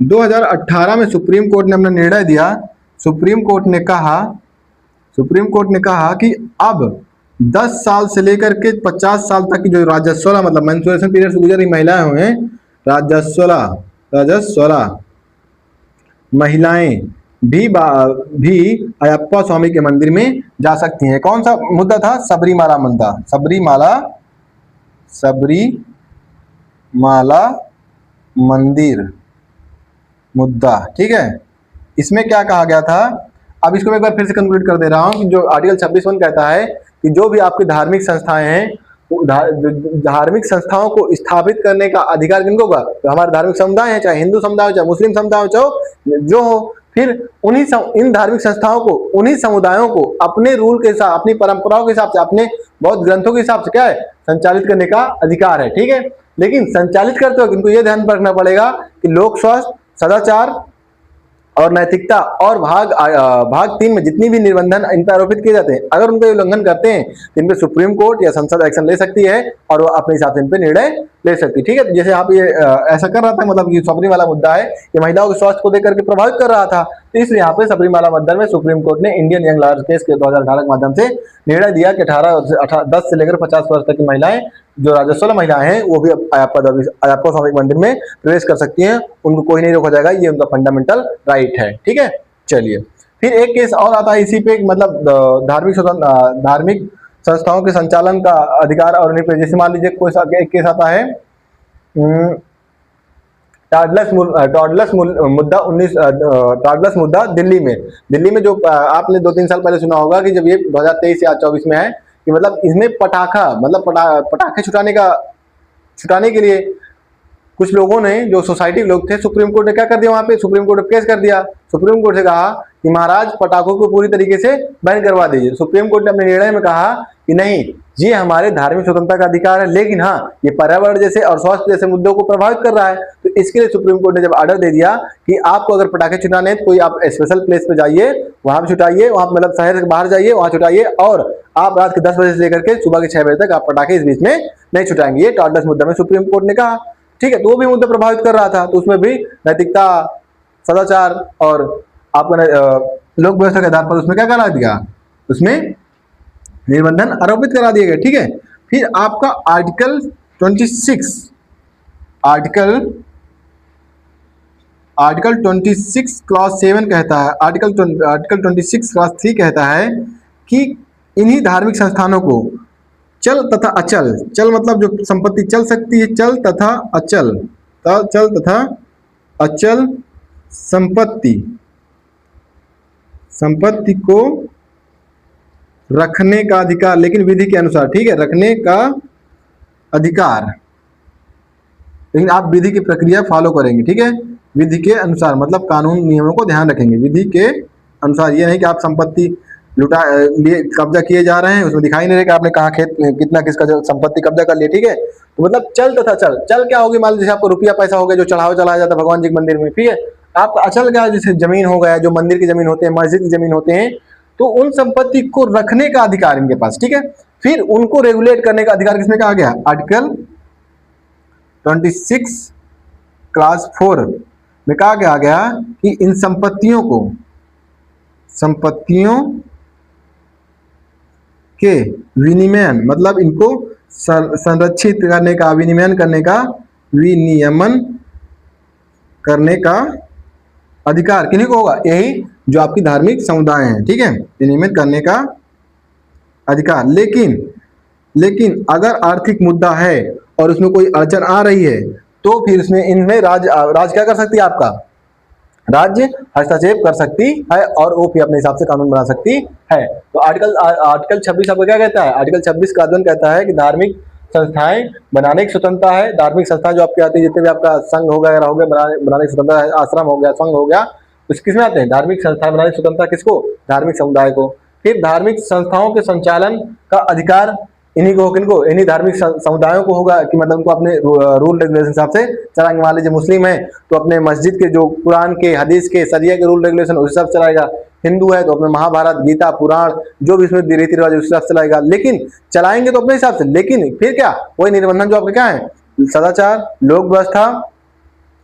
[SPEAKER 1] 2018 में सुप्रीम कोर्ट ने अपना निर्णय दिया। सुप्रीम कोर्ट ने कहा कि अब 10 साल से लेकर के 50 साल तक की जो राजस्वला मतलब मेंस्ट्रुएशन पीरियड से गुजर रही महिलाएं हुए, राजस्वला महिलाएं भी अयप्पा स्वामी के मंदिर में जा सकती हैं। कौन सा मुद्दा था? सबरीमाला मुद्दा, सबरीमाला मंदिर मुद्दा। ठीक है, इसमें क्या कहा गया था, अब इसको मैं एक बार फिर से कंक्लूड कर दे रहा हूं कि जो आर्टिकल 26(1) कहता है कि जो भी आपकी धार्मिक संस्थाएं हैं, धार्मिक संस्थाओं को स्थापित करने का अधिकार किनको होगा? तो हमारे धार्मिक समुदाय है, चाहे हिंदू समुदाय हो, चाहे मुस्लिम समुदाय हो, चाहे जो हो, फिर इन धार्मिक संस्थाओं को, उन्हीं समुदायों को अपने रूल के हिसाब, अपनी परंपराओं के हिसाब से, अपने बौद्ध ग्रंथों के हिसाब से क्या है, संचालित करने का अधिकार है। ठीक है, लेकिन संचालित करते वक्त इनको यह ध्यान रखना पड़ेगा कि लोक स्वास्थ्य, सदाचार और नैतिकता और भाग 3 में जितनी भी निर्बंधन इन पर आरोपित किए जाते हैं, अगर उनका उल्लंघन करते हैं तो इन पर सुप्रीम कोर्ट या संसद एक्शन ले सकती है और वो अपने हिसाब से इन पर निर्णय ले सकती है। ठीक है, जैसे आप ये ऐसा कर रहा था, मतलब ये सबरीमाला मुद्दा है, ये महिलाओं के स्वास्थ्य को लेकर के प्रभावित कर रहा था, तो इसलिए यहाँ पे सबरीमाला मुद्दा में सुप्रीम कोर्ट ने इंडियन यंग लॉयर्स केस के 2018 के माध्यम से निर्णय दिया कि 10 से लेकर 50 वर्ष तक की महिलाएं, जो राजस्वला महिलाएं हैं, वो भी अयप्पा स्वामी मंदिर में प्रवेश कर सकती हैं, उनको कोई नहीं रोका जाएगा, ये उनका फंडामेंटल राइट है। ठीक है, चलिए फिर एक केस और आता है इसी पे, मतलब धार्मिक संस्थाओं के संचालन का अधिकार और उन्हीं पे, जैसे मान लीजिए कोई एक केस आता है टॉडलर्स मुद्दा दिल्ली में जो आपने 2-3 साल पहले सुना होगा कि जब ये 2023 या 24 में है कि मतलब इसमें पटाखे छुटाने के लिए कुछ लोगों ने, जो सोसाइटी के लोग थे, सुप्रीम कोर्ट ने क्या कर दिया, वहां पे सुप्रीम कोर्ट ने केस कर दिया। सुप्रीम कोर्ट से कहा कि महाराज पटाखों को पूरी तरीके से बैन करवा दीजिए। सुप्रीम कोर्ट ने अपने निर्णय में कहा कि नहीं, ये हमारे धार्मिक स्वतंत्रता का अधिकार है, लेकिन हाँ, ये पर्यावरण जैसे और स्वास्थ्य जैसे मुद्दों को प्रभावित कर रहा है, तो इसके लिए सुप्रीम कोर्ट ने जब ऑर्डर दे दिया कि आपको अगर पटाखे छुटाने हैं तो कोई आप स्पेशल प्लेस पे जाइए, वहां पे छुटाइए, वहां मतलब शहर से बाहर जाइए, वहां छुटाइए, और आप रात के 10 बजे से लेकर के सुबह के 6 बजे तक आप पटाखे इस बीच में नहीं छुटाएंगे। ये टॉडलर्स मुद्दा में सुप्रीम कोर्ट ने कहा। ठीक है, तो वो भी मुद्दा प्रभावित कर रहा था, तो उसमें भी नैतिकता, सदाचार और आपका लोक व्यवस्था के आधार पर उसमें क्या करा दिया, उसमें निर्बंधन आरोपित करा दिए गए। ठीक है, फिर आपका आर्टिकल 26 क्लॉज 7 कहता है, आर्टिकल 26 क्लॉज 3 कहता है कि इन्हीं धार्मिक संस्थानों को चल तथा अचल, चल मतलब जो संपत्ति चल सकती है, चल तथा अचल संपत्ति को रखने का अधिकार, लेकिन विधि के अनुसार। ठीक है, रखने का अधिकार, लेकिन आप विधि की प्रक्रिया फॉलो करेंगे, ठीक है, विधि के अनुसार, मतलब कानून नियमों को ध्यान रखेंगे विधि के अनुसार। ये नहीं कि आप संपत्ति लुटा लिए कब्जा किए जा रहे हैं, उसमें दिखाई नहीं रहे कि आपने कहाँ खेत कितना किसका जो संपत्ति कब्जा कर लिया, ठीक है। तो मतलब चल तथा चल, चल क्या होगी, मान लीजिए जैसे आपको रुपया पैसा हो गया जो चढ़ावा चलाया जाता है भगवान जी के मंदिर में, ठीक है। आपका अचल क्या है, जैसे जमीन हो गया, जो मंदिर की जमीन होते हैं, मस्जिद की जमीन होते हैं, तो उन संपत्ति को रखने का अधिकार इनके पास, ठीक है। फिर उनको रेगुलेट करने का अधिकार किसमें कहा गया, आर्टिकल 26 क्लास 4 में कहा गया कि इन संपत्तियों के विनिमयन, मतलब इनको संरक्षित करने का, विनिमयन करने का अधिकार किन्हीं को होगा, यही जो आपकी धार्मिक समुदाय हैं, ठीक है, विनिमय करने का अधिकार। लेकिन अगर आर्थिक मुद्दा है और उसमें कोई अड़चन आ रही है तो फिर इसमें इनमें राज क्या कर सकती है, आपका राज्य हस्तक्षेप कर सकती है और वो फिर अपने हिसाब से कानून बना सकती है। तो आर्टिकल 26 आपको क्या कहता है, आर्टिकल 26 का अध्ययन कहता है कि धार्मिक संस्थाएं बनाने की स्वतंत्रता है। धार्मिक संस्थाएं जो आपके आती है, जितने भी आपका संघ हो गया बनाने की स्वतंत्रता है, आश्रम हो गया, संघ हो गया, तो किसमें आते हैं, धार्मिक संस्थाएं बनाने की स्वतंत्रता किसको, धार्मिक समुदाय को। फिर धार्मिक संस्थाओं के संचालन का अधिकार इन्हीं को, किनको, इन्हीं धार्मिक समुदायों को होगा कि मतलब उनको अपने रूल रेगुलेशन हिसाब से चलाएंगे। मान लीजिए मुस्लिम है तो अपने मस्जिद के जो कुरान के, हदीस के, शरिया के रूल रेगुलेशन उस हिसाब से चलाएगा। हिंदू है तो अपने महाभारत, गीता, पुराण जो भी इसमें रीति रिवाज उस हिसाब से चलाएगा, लेकिन चलाएंगे तो अपने हिसाब से। लेकिन फिर क्या, वही निर्बंधन जो आपके क्या है, सदाचार, लोक व्यवस्था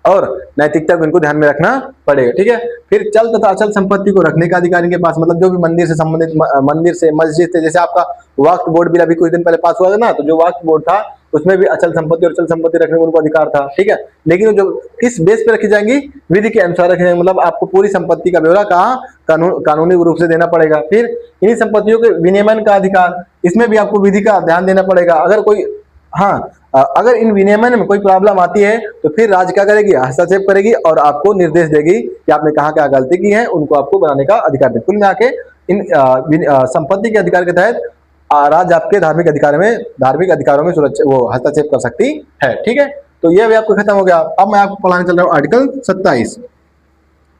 [SPEAKER 1] और नैतिकता को इनको ध्यान में रखना पड़ेगा, ठीक है। फिर चल तथा अचल संपत्ति को रखने का अधिकार इनके पास, मतलब जो भी मंदिर से संबंधित, मंदिर से, मस्जिद से, जैसे आपका वक्फ बोर्ड बिल अभी कुछ दिन पहले पास हुआ था ना, तो जो वक्फ बोर्ड था उसमें भी अचल संपत्ति और चल संपत्ति रखने का उनको अधिकार था, ठीक है। लेकिन जो किस बेस पे रखी जाएंगी, विधि के अनुसार रखी जाएंगी, मतलब आपको पूरी संपत्ति का ब्यौरा कहाँ कानूनी रूप से देना पड़ेगा। फिर इन्हीं संपत्तियों के विनियमन का अधिकार, इसमें भी आपको विधि का ध्यान देना पड़ेगा। अगर कोई, हाँ, अगर इन विनियमन में कोई प्रॉब्लम आती है तो फिर राज्य क्या करेगी, हस्तक्षेप करेगी और आपको निर्देश देगी कि आपने कहाँ क्या गलती की है, उनको आपको बनाने का अधिकार दे। कुल मिला के इन संपत्ति के अधिकार के तहत राज्य आपके धार्मिक अधिकारों में सुरक्षा वो हस्तक्षेप कर सकती है, ठीक है। तो ये भी आपको खत्म हो गया। अब मैं आपको पढ़ाने चल रहा हूँ आर्टिकल 27।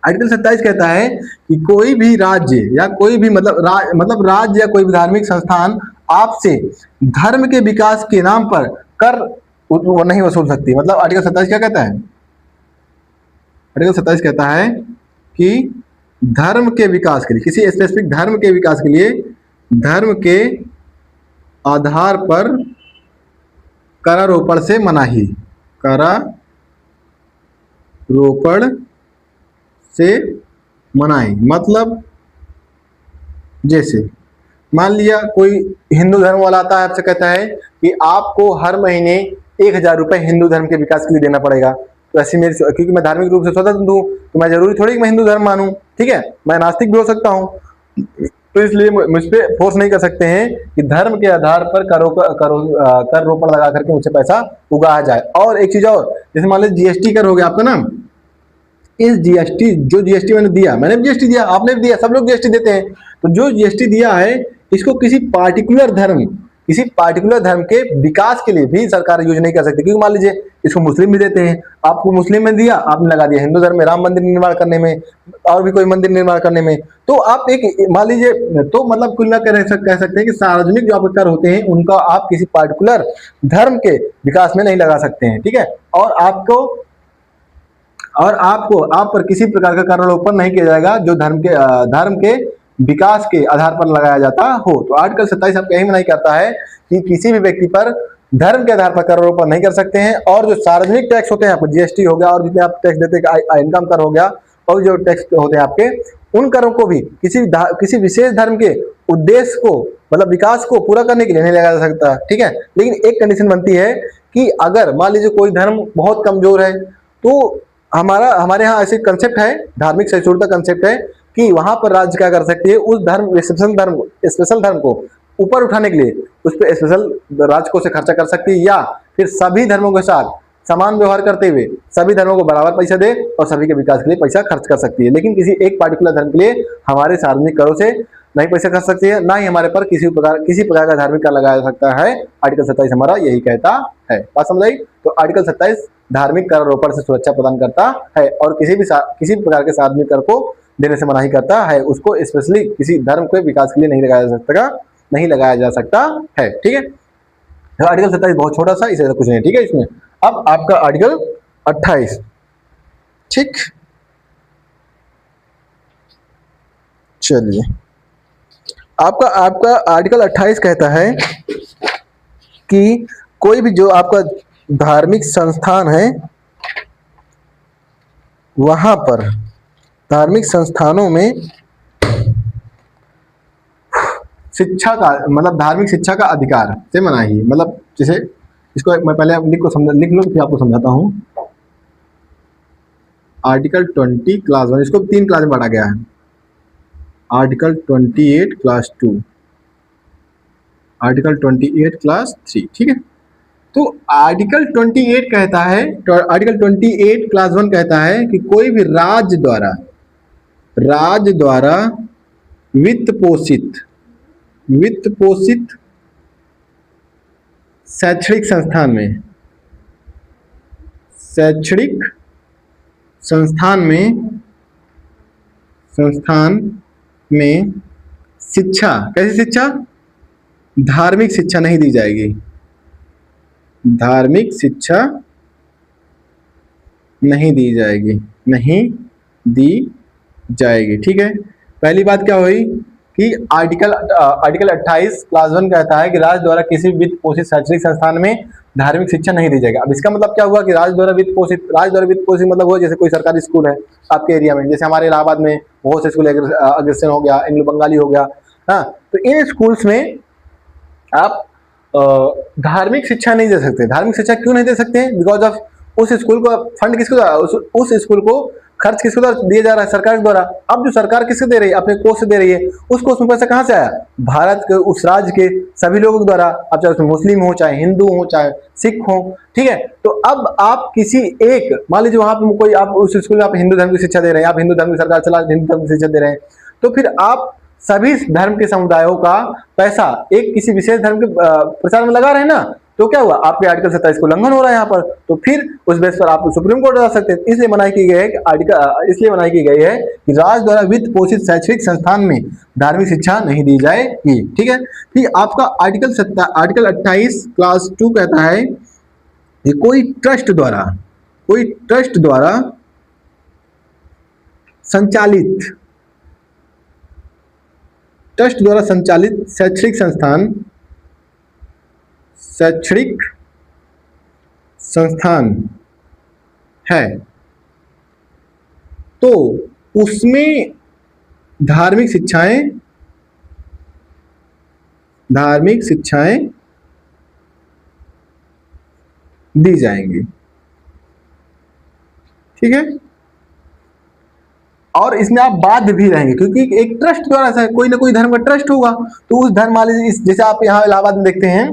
[SPEAKER 1] आर्टिकल 27 कहता है कि कोई भी राज्य या कोई भी मतलब राज्य या कोई भी धार्मिक संस्थान आपसे धर्म के विकास के नाम पर कर वो नहीं वसूल सकती। मतलब आर्टिकल 27 क्या कहता है, आर्टिकल 27 कहता है कि धर्म के विकास के लिए, किसी स्पेसिफिक धर्म के विकास के लिए धर्म के आधार पर करारोपण से मनाही, करारोपण से मनाही। मतलब जैसे मान लिया कोई हिंदू धर्म वाला आता है, आपसे कहता है कि आपको हर महीने 1000 रुपये हिंदू धर्म के विकास के लिए देना पड़ेगा। तो ऐसी मेरी, क्योंकि मैं धार्मिक रूप से स्वतंत्र हूँ तो मैं जरूरी थोड़ी कि मैं हिंदू धर्म मानूं, ठीक है, मैं नास्तिक भी हो सकता हूँ, तो इसलिए मुझ पर फोर्स नहीं कर सकते हैं कि धर्म के आधार पर कर रोपण लगा करके मुझसे पैसा उगाया जाए। और एक चीज और, जैसे मान लीजिए जीएसटी कर हो गया आपका ना, इस जीएसटी, जो जीएसटी मैंने दिया, मैंने भी जीएसटी दिया, आपने भी दिया, सब लोग जीएसटी देते हैं, तो जो जीएसटी दिया है इसको किसी पार्टिकुलर धर्म के विकास के लिए भी सरकार यूज नहीं कर सकती। क्योंकि मान लीजिए इसको मुस्लिम भी देते हैं, आपको मुस्लिम में दिया, आपने लगा दिया हिंदू धर्म में, राम मंदिर निर्माण करने में और भी कोई मंदिर निर्माण करने में, तो आप एक मान लीजिए, तो मतलब कुल मिलाकर कह सकते हैं कि सार्वजनिक जो आपके कर होते हैं उनका आप किसी पार्टिकुलर धर्म के विकास में नहीं लगा सकते हैं, ठीक है। और आप पर किसी प्रकार का करारोपण नहीं किया जाएगा जो धर्म के विकास के आधार पर लगाया जाता हो। तो आर्टिकल 27 आपको यही मनाही करता है कि किसी भी व्यक्ति पर धर्म के आधार पर करारोपण नहीं कर सकते हैं। और जो सार्वजनिक टैक्स होते हैं, आपको जीएसटी हो गया और जितने आप टैक्स देते हैं, इनकम कर हो गया, और जो टैक्स होते हैं आपके, उन करों को भी किसी विशेष धर्म के उद्देश्य को, मतलब विकास को पूरा करने के लिए नहीं लगाया जा सकता, ठीक है। लेकिन एक कंडीशन बनती है कि अगर मान लीजिए कोई धर्म बहुत कमजोर है, तो हमारे यहाँ ऐसे कंसेप्ट है, धार्मिक सहिष्णुता कंसेप्ट है कि वहां पर राज्य क्या कर सकती है, उस स्पेशल धर्म को ऊपर उठाने के लिए उस पर स्पेशल राजकों से खर्चा कर सकती है, या फिर सभी धर्मों के साथ समान व्यवहार करते हुए सभी धर्मों को बराबर पैसा दे और सभी के विकास के लिए पैसा खर्च कर सकती है। लेकिन किसी एक पार्टिकुलर धर्म के लिए हमारे सार्वजनिक करों से नहीं पैसे खर्च सकती है, ना ही हमारे पर किसी प्रकार का धार्मिक कर लगाया जा सकता है। आर्टिकल 27 हमारा यही कहता है। बात समझ आई? तो आर्टिकल 27 धार्मिक कर आरोपण से सुरक्षा प्रदान करता है और किसी भी प्रकार के सार्वजनिक कर को देने से मनाही करता है। उसको स्पेशली किसी धर्म के विकास के लिए नहीं लगाया जा सकता है। ठीक है, तो आर्टिकल 27 बहुत छोटा सा, इसे कुछ नहीं। ठीक है, इसमें अब आपका आर्टिकल 28, ठीक, चलिए आपका आर्टिकल 28 कहता है कि कोई भी जो आपका धार्मिक संस्थान है, वहां पर धार्मिक संस्थानों में शिक्षा का मतलब धार्मिक शिक्षा का अधिकार से मनाही। मतलब जैसे इसको मैं पहले लिख लो फिर आपको समझाता हूँ। आर्टिकल 20 क्लास 1, इसको 3 क्लास में बांटा गया है। Article 28 class 2, article 28 class 3। ठीक है, तो आर्टिकल 28 कहता है, तो आर्टिकल 28 क्लास 1 कहता है कि कोई भी राज्य द्वारा वित्त पोषित शैक्षणिक संस्थान में शिक्षा, कैसी शिक्षा? धार्मिक शिक्षा नहीं दी जाएगी। धार्मिक शिक्षा नहीं दी जाएगी। ठीक है, पहली बात क्या हुई कि आर्टिकल 28 क्लास 1 कहता है कि राज्य द्वारा किसी वित्त पोषित शैक्षणिक संस्थान में धार्मिक शिक्षा नहीं दी जाएगी। अब इसका मतलब क्या हुआ कि राज्य द्वारा वित्त पोषित मतलब वो जैसे कोई सरकारी स्कूल है आपके एरिया में, जैसे हमारे इलाहाबाद में बहुत से स्कूल, अग्रसेन हो गया, एंग्लो बंगाली हो गया, हाँ, तो इन स्कूल्स में आप धार्मिक शिक्षा नहीं दे सकते। धार्मिक शिक्षा क्यों नहीं दे सकते हैं? बिकॉज ऑफ उस स्कूल को फंड किसके द्वारा, उस स्कूल को खर्च किसके द्वारा दिया जा रहा है? सरकार के द्वारा। अब जो सरकार किससे दे रही है? अपने कोष से दे रही है। उस कोष में पैसा कहाँ से आया? भारत के उस राज्य के सभी लोगों के द्वारा। अब चाहे उसमें मुस्लिम हो, चाहे हिंदू हो, चाहे सिख हो, ठीक है। तो अब आप किसी एक, मान लीजिए वहां पर कोई, आप उस स्कूल में आप हिंदू धर्म की शिक्षा दे रहे हैं, आप हिंदू धर्म की सरकार चला हिंदू धर्म की शिक्षा दे रहे हैं, तो फिर आप सभी धर्म के समुदायों का पैसा एक किसी विशेष धर्म के प्रचार में लगा रहे हैं ना, तो क्या हुआ? आपके आर्टिकल 27 को उल्लंघन हो रहा है यहाँ पर। तो फिर उस बेस पर आप सुप्रीम कोर्ट जा सकते हैं। इसलिए मनाही की गई है कि राज्य द्वारा वित्त पोषित शैक्षणिक संस्थान में धार्मिक शिक्षा नहीं दी जाएगी। ठीक है, फिर आपका आर्टिकल 28 क्लास 2 कहता है कि कोई ट्रस्ट द्वारा संचालित शैक्षणिक संस्थान है, तो उसमें धार्मिक शिक्षाएं दी जाएंगी। ठीक है, और इसमें आप बाध्य भी रहेंगे, क्योंकि एक ट्रस्ट द्वारा ऐसा कोई ना कोई धर्म का ट्रस्ट होगा, तो उस धर्म वाले, जैसे आप यहाँ इलाहाबाद में देखते हैं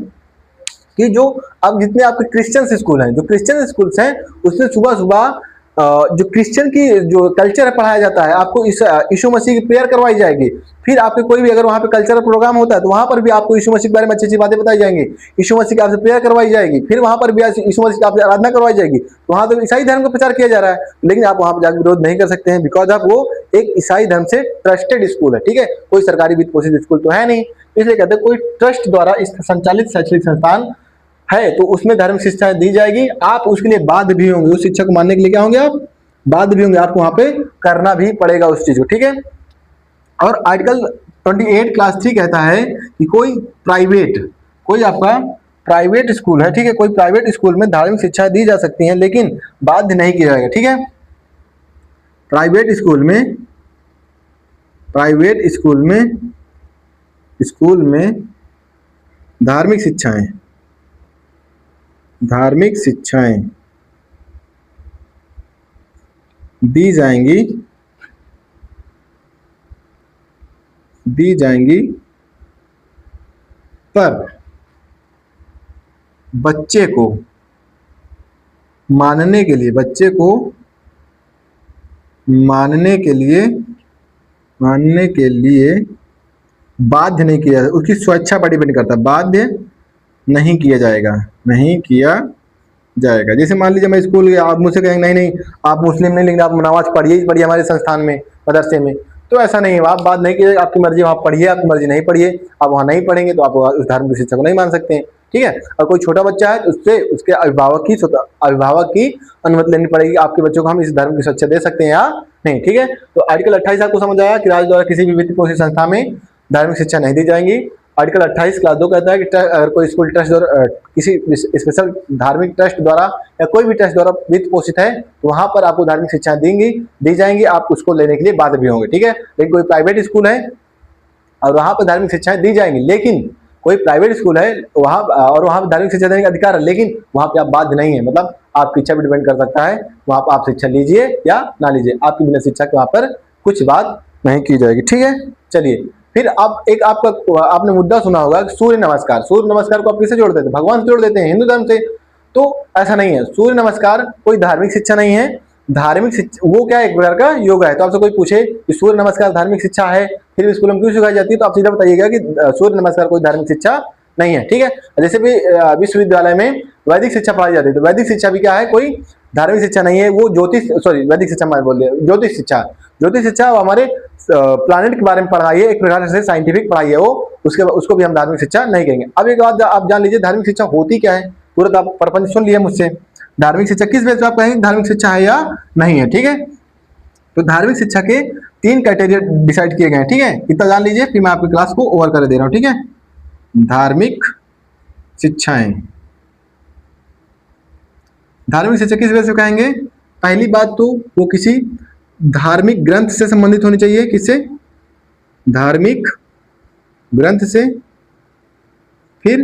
[SPEAKER 1] कि जो अब जितने आपके क्रिश्चियन स्कूल हैं, जो क्रिश्चियन स्कूल्स हैं, उसमें सुबह सुबह जो क्रिश्चियन की जो कल्चर है पढ़ाया जाता है, आपको यीशु मसीह की प्रेयर करवाई जाएगी। फिर आपके कोई भी अगर वहाँ पे कल्चरल प्रोग्राम होता है तो वहाँ पर भी आपको यीशु मसीह के बारे में अच्छी अच्छी बातें बताई जाएंगी, यीशु मसीह की आपसे प्रेयर करवाई जाएगी, फिर वहाँ पर भी यीशु मसीह की आपसे आराधना करवाई जाएगी। तो वहाँ तो ईसाई धर्म का प्रचार किया जा रहा है, लेकिन आप वहाँ पर जाकर विरोध नहीं कर सकते हैं, बिकॉज ऑफ वो एक ईसाई धर्म से ट्रस्टेड स्कूल है। ठीक है, कोई सरकारी वित्त पोषित स्कूल तो है नहीं, इसलिए कहते हैं कोई ट्रस्ट द्वारा इस संचालित शैक्षणिक संस्थान है तो उसमें धार्मिक शिक्षा दी जाएगी। आप उसके लिए बाध्य भी होंगे, उस शिक्षा को मानने के लिए क्या होंगे? आप बाध्य भी होंगे, आपको वहां पे करना भी पड़ेगा उस चीज को। ठीक है, और आर्टिकल 28 क्लास 3 कहता है कि कोई आपका प्राइवेट स्कूल है, ठीक है, कोई प्राइवेट स्कूल में धार्मिक शिक्षा दी जा सकती है, लेकिन बाध्य नहीं किया जाएगा। ठीक है, प्राइवेट स्कूल में धार्मिक शिक्षाएं दी जाएंगी, पर बच्चे को मानने के लिए बाध्य नहीं किया, उसकी स्वेच्छा पर डिपेंड करता है, बाध्य नहीं किया जाएगा, नहीं किया जाएगा। जैसे मान लीजिए मैं स्कूल गया, आप मुझसे कहेंगे नहीं नहीं आप मुस्लिम नहीं, लेकिन आप नमाज पढ़िए ही पढ़िए हमारे संस्थान में, मदरसे में, तो ऐसा नहीं है, आप बात नहीं कीजिएगा, आपकी मर्जी वहाँ पढ़िए, आपकी मर्जी नहीं पढ़िए, आप वहाँ नहीं पढ़ेंगे तो आप उस धर्म की शिक्षा को नहीं मान सकते हैं, ठीक है। और कोई छोटा बच्चा है तो उससे उसके अभिभावक की अनुमति लेनी पड़ेगी, आपके बच्चों को हम इस धर्म की शिक्षा दे सकते हैं या नहीं, ठीक है। तो आर्टिकल 28 आपको समझ आया कि राज्य द्वारा किसी भी वित्त पोषित संस्था में धार्मिक शिक्षा नहीं दी जाएंगी। आर्टिकल 28 क्लास 2 कहता है कि अगर कोई स्कूल ट्रस्ट द्वारा किसी स्पेशल धार्मिक ट्रस्ट द्वारा या कोई भी ट्रस्ट द्वारा वित्त पोषित है तो वहां पर आपको धार्मिक शिक्षा दी जाएंगी, आप उसको लेने के लिए बाध्य भी होंगे, ठीक है। लेकिन कोई प्राइवेट स्कूल है और वहां पर धार्मिक शिक्षाएं दी जाएंगी, लेकिन कोई प्राइवेट स्कूल है वहां और वहां पर धार्मिक शिक्षा देने का अधिकार है, लेकिन वहां पे आप बाध्य नहीं है, मतलब आपकी इच्छा भी डिपेंड कर सकता है, वहां पर आप शिक्षा लीजिए या ना लीजिए, आपकी बिना शिक्षा के वहां पर कुछ बात नहीं की जाएगी, ठीक है। चलिए फिर आप एक आपका आपने मुद्दा सुना होगा सूर्य नमस्कार। सूर्य नमस्कार को आप किससे जोड़ देते हैं? भगवान से जोड़ देते हैं, हिंदू धर्म से। तो ऐसा नहीं है, सूर्य नमस्कार कोई धार्मिक शिक्षा नहीं है। धार्मिक शिक्षा वो क्या है, एक प्रकार का योगा है। तो आपसे कोई पूछे कि सूर्य नमस्कार धार्मिक शिक्षा है, फिर भी स्कूल में क्यों सिखाई जाती है, तो आप सीधा बताइएगा कि सूर्य नमस्कार कोई धार्मिक शिक्षा नहीं है, ठीक है। जैसे भी विश्वविद्यालय में वैदिक शिक्षा पढ़ाई जाती है, तो वैदिक शिक्षा भी क्या है, कोई धार्मिक शिक्षा नहीं है, वो वैदिक शिक्षा मैं बोल दिया, ज्योतिष शिक्षा। ज्योतिष शिक्षा हमारे प्लानिट के बारे में पढ़ाई है, एक प्रकार से साइंटिफिक पढ़ाई है वो, उसको भी हम धार्मिक शिक्षा नहीं कहेंगे। अब एक बात आप जान लीजिए, धार्मिक शिक्षा होती क्या है, पूरा आप प्रपंच सुन लिया मुझसे। धार्मिक शिक्षा किस बेस पे आप कहेंगे धार्मिक शिक्षा है या नहीं है, ठीक है। तो धार्मिक शिक्षा के 3 क्राइटेरिया डिसाइड किए गए हैं, ठीक है। इतना जान लीजिए, फिर मैं आपकी क्लास को ओवर कर दे रहा हूं, ठीक है। धार्मिक शिक्षाएं, धार्मिक शिक्षा किस बेस पे कहेंगे? पहली बात तो वो किसी धार्मिक ग्रंथ से संबंधित होनी चाहिए। किससे? धार्मिक ग्रंथ से। फिर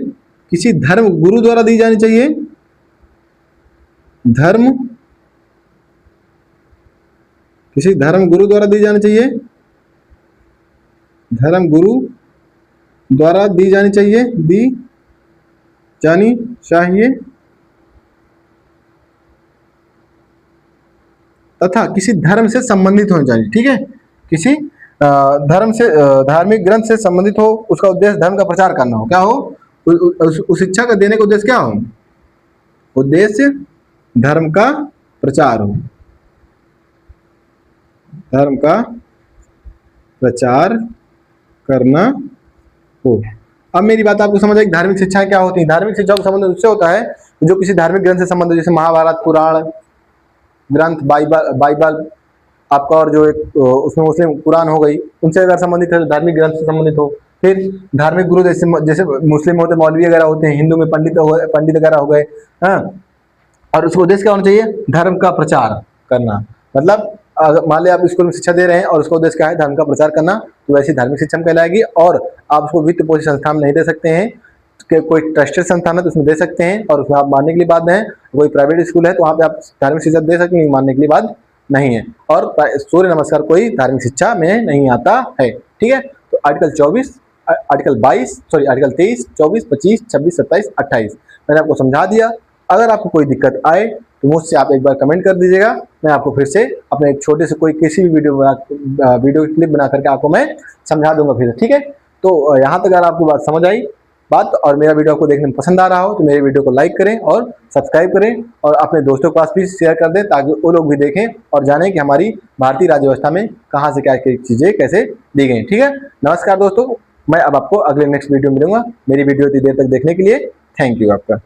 [SPEAKER 1] किसी धर्म गुरु द्वारा दी जानी चाहिए, किसी धर्म गुरु द्वारा दी जानी चाहिए, धर्म गुरु द्वारा दी जानी चाहिए, तथा किसी धर्म से संबंधित होनी चाहिए, ठीक है। किसी धर्म से धार्मिक ग्रंथ से संबंधित हो, उसका उद्देश्य धर्म का प्रचार करना हो। क्या हो उस शिक्षा का देने का उद्देश्य? क्या हो उद्देश्य? धर्म का प्रचार हो, धर्म का प्रचार करना हो। अब मेरी बात आपको समझ आई धार्मिक शिक्षाएं क्या होती है। धार्मिक शिक्षा का संबंध उससे होता है जो किसी धार्मिक ग्रंथ से संबंधित, जैसे महाभारत, पुराण ग्रंथ, बाइबल आपका, और जो एक उसमें मुस्लिम कुरान हो गई, उनसे अगर संबंधित है तो धार्मिक ग्रंथ से संबंधित हो। फिर धार्मिक गुरु जैसे मुस्लिम होते मौलवी वगैरह होते हैं, हिंदू में पंडित वगैरह हो गए, हाँ। और उसका उद्देश्य क्या होना चाहिए? धर्म का प्रचार करना। मतलब मान लिया आप स्कूल में शिक्षा दे रहे हैं और उसका उद्देश्य क्या है? धर्म का प्रचार करना, तो वैसी धार्मिक शिक्षा में कहलाएगी। और आप उसको वित्त पोषित संस्थान में नहीं दे सकते हैं, कि कोई ट्रस्टेड संस्थान है तो उसमें दे सकते हैं और उसमें आप मानने के लिए बात है। कोई प्राइवेट स्कूल है तो वहाँ पे आप धार्मिक शिक्षा दे सकते हैं, मानने के लिए बात नहीं है। और सूर्य नमस्कार कोई धार्मिक शिक्षा में नहीं आता है, ठीक है। तो आर्टिकल 23, आर्टिकल 23, 24, 25, 26, 27, 28 मैंने आपको समझा दिया। अगर आपको कोई दिक्कत आए तो मुझसे आप एक बार कमेंट कर दीजिएगा, मैं आपको फिर से अपने एक छोटे से कोई किसी भी वीडियो क्लिप बना करके आपको मैं समझा दूंगा फिर, ठीक है। तो यहाँ तक अगर आपको बात समझ आई बात, और मेरा वीडियो आपको देखने में पसंद आ रहा हो तो मेरे वीडियो को लाइक करें और सब्सक्राइब करें और अपने दोस्तों के पास भी शेयर कर दें, ताकि वो लोग भी देखें और जानें कि हमारी भारतीय राज्य व्यवस्था में कहाँ से क्या चीज़ें कैसे दी गई, ठीक है। नमस्कार दोस्तों, मैं अब आपको अगले नेक्स्ट वीडियो में मिलूंगा। मेरी वीडियो इतनी देर तक देखने के लिए थैंक यू आपका।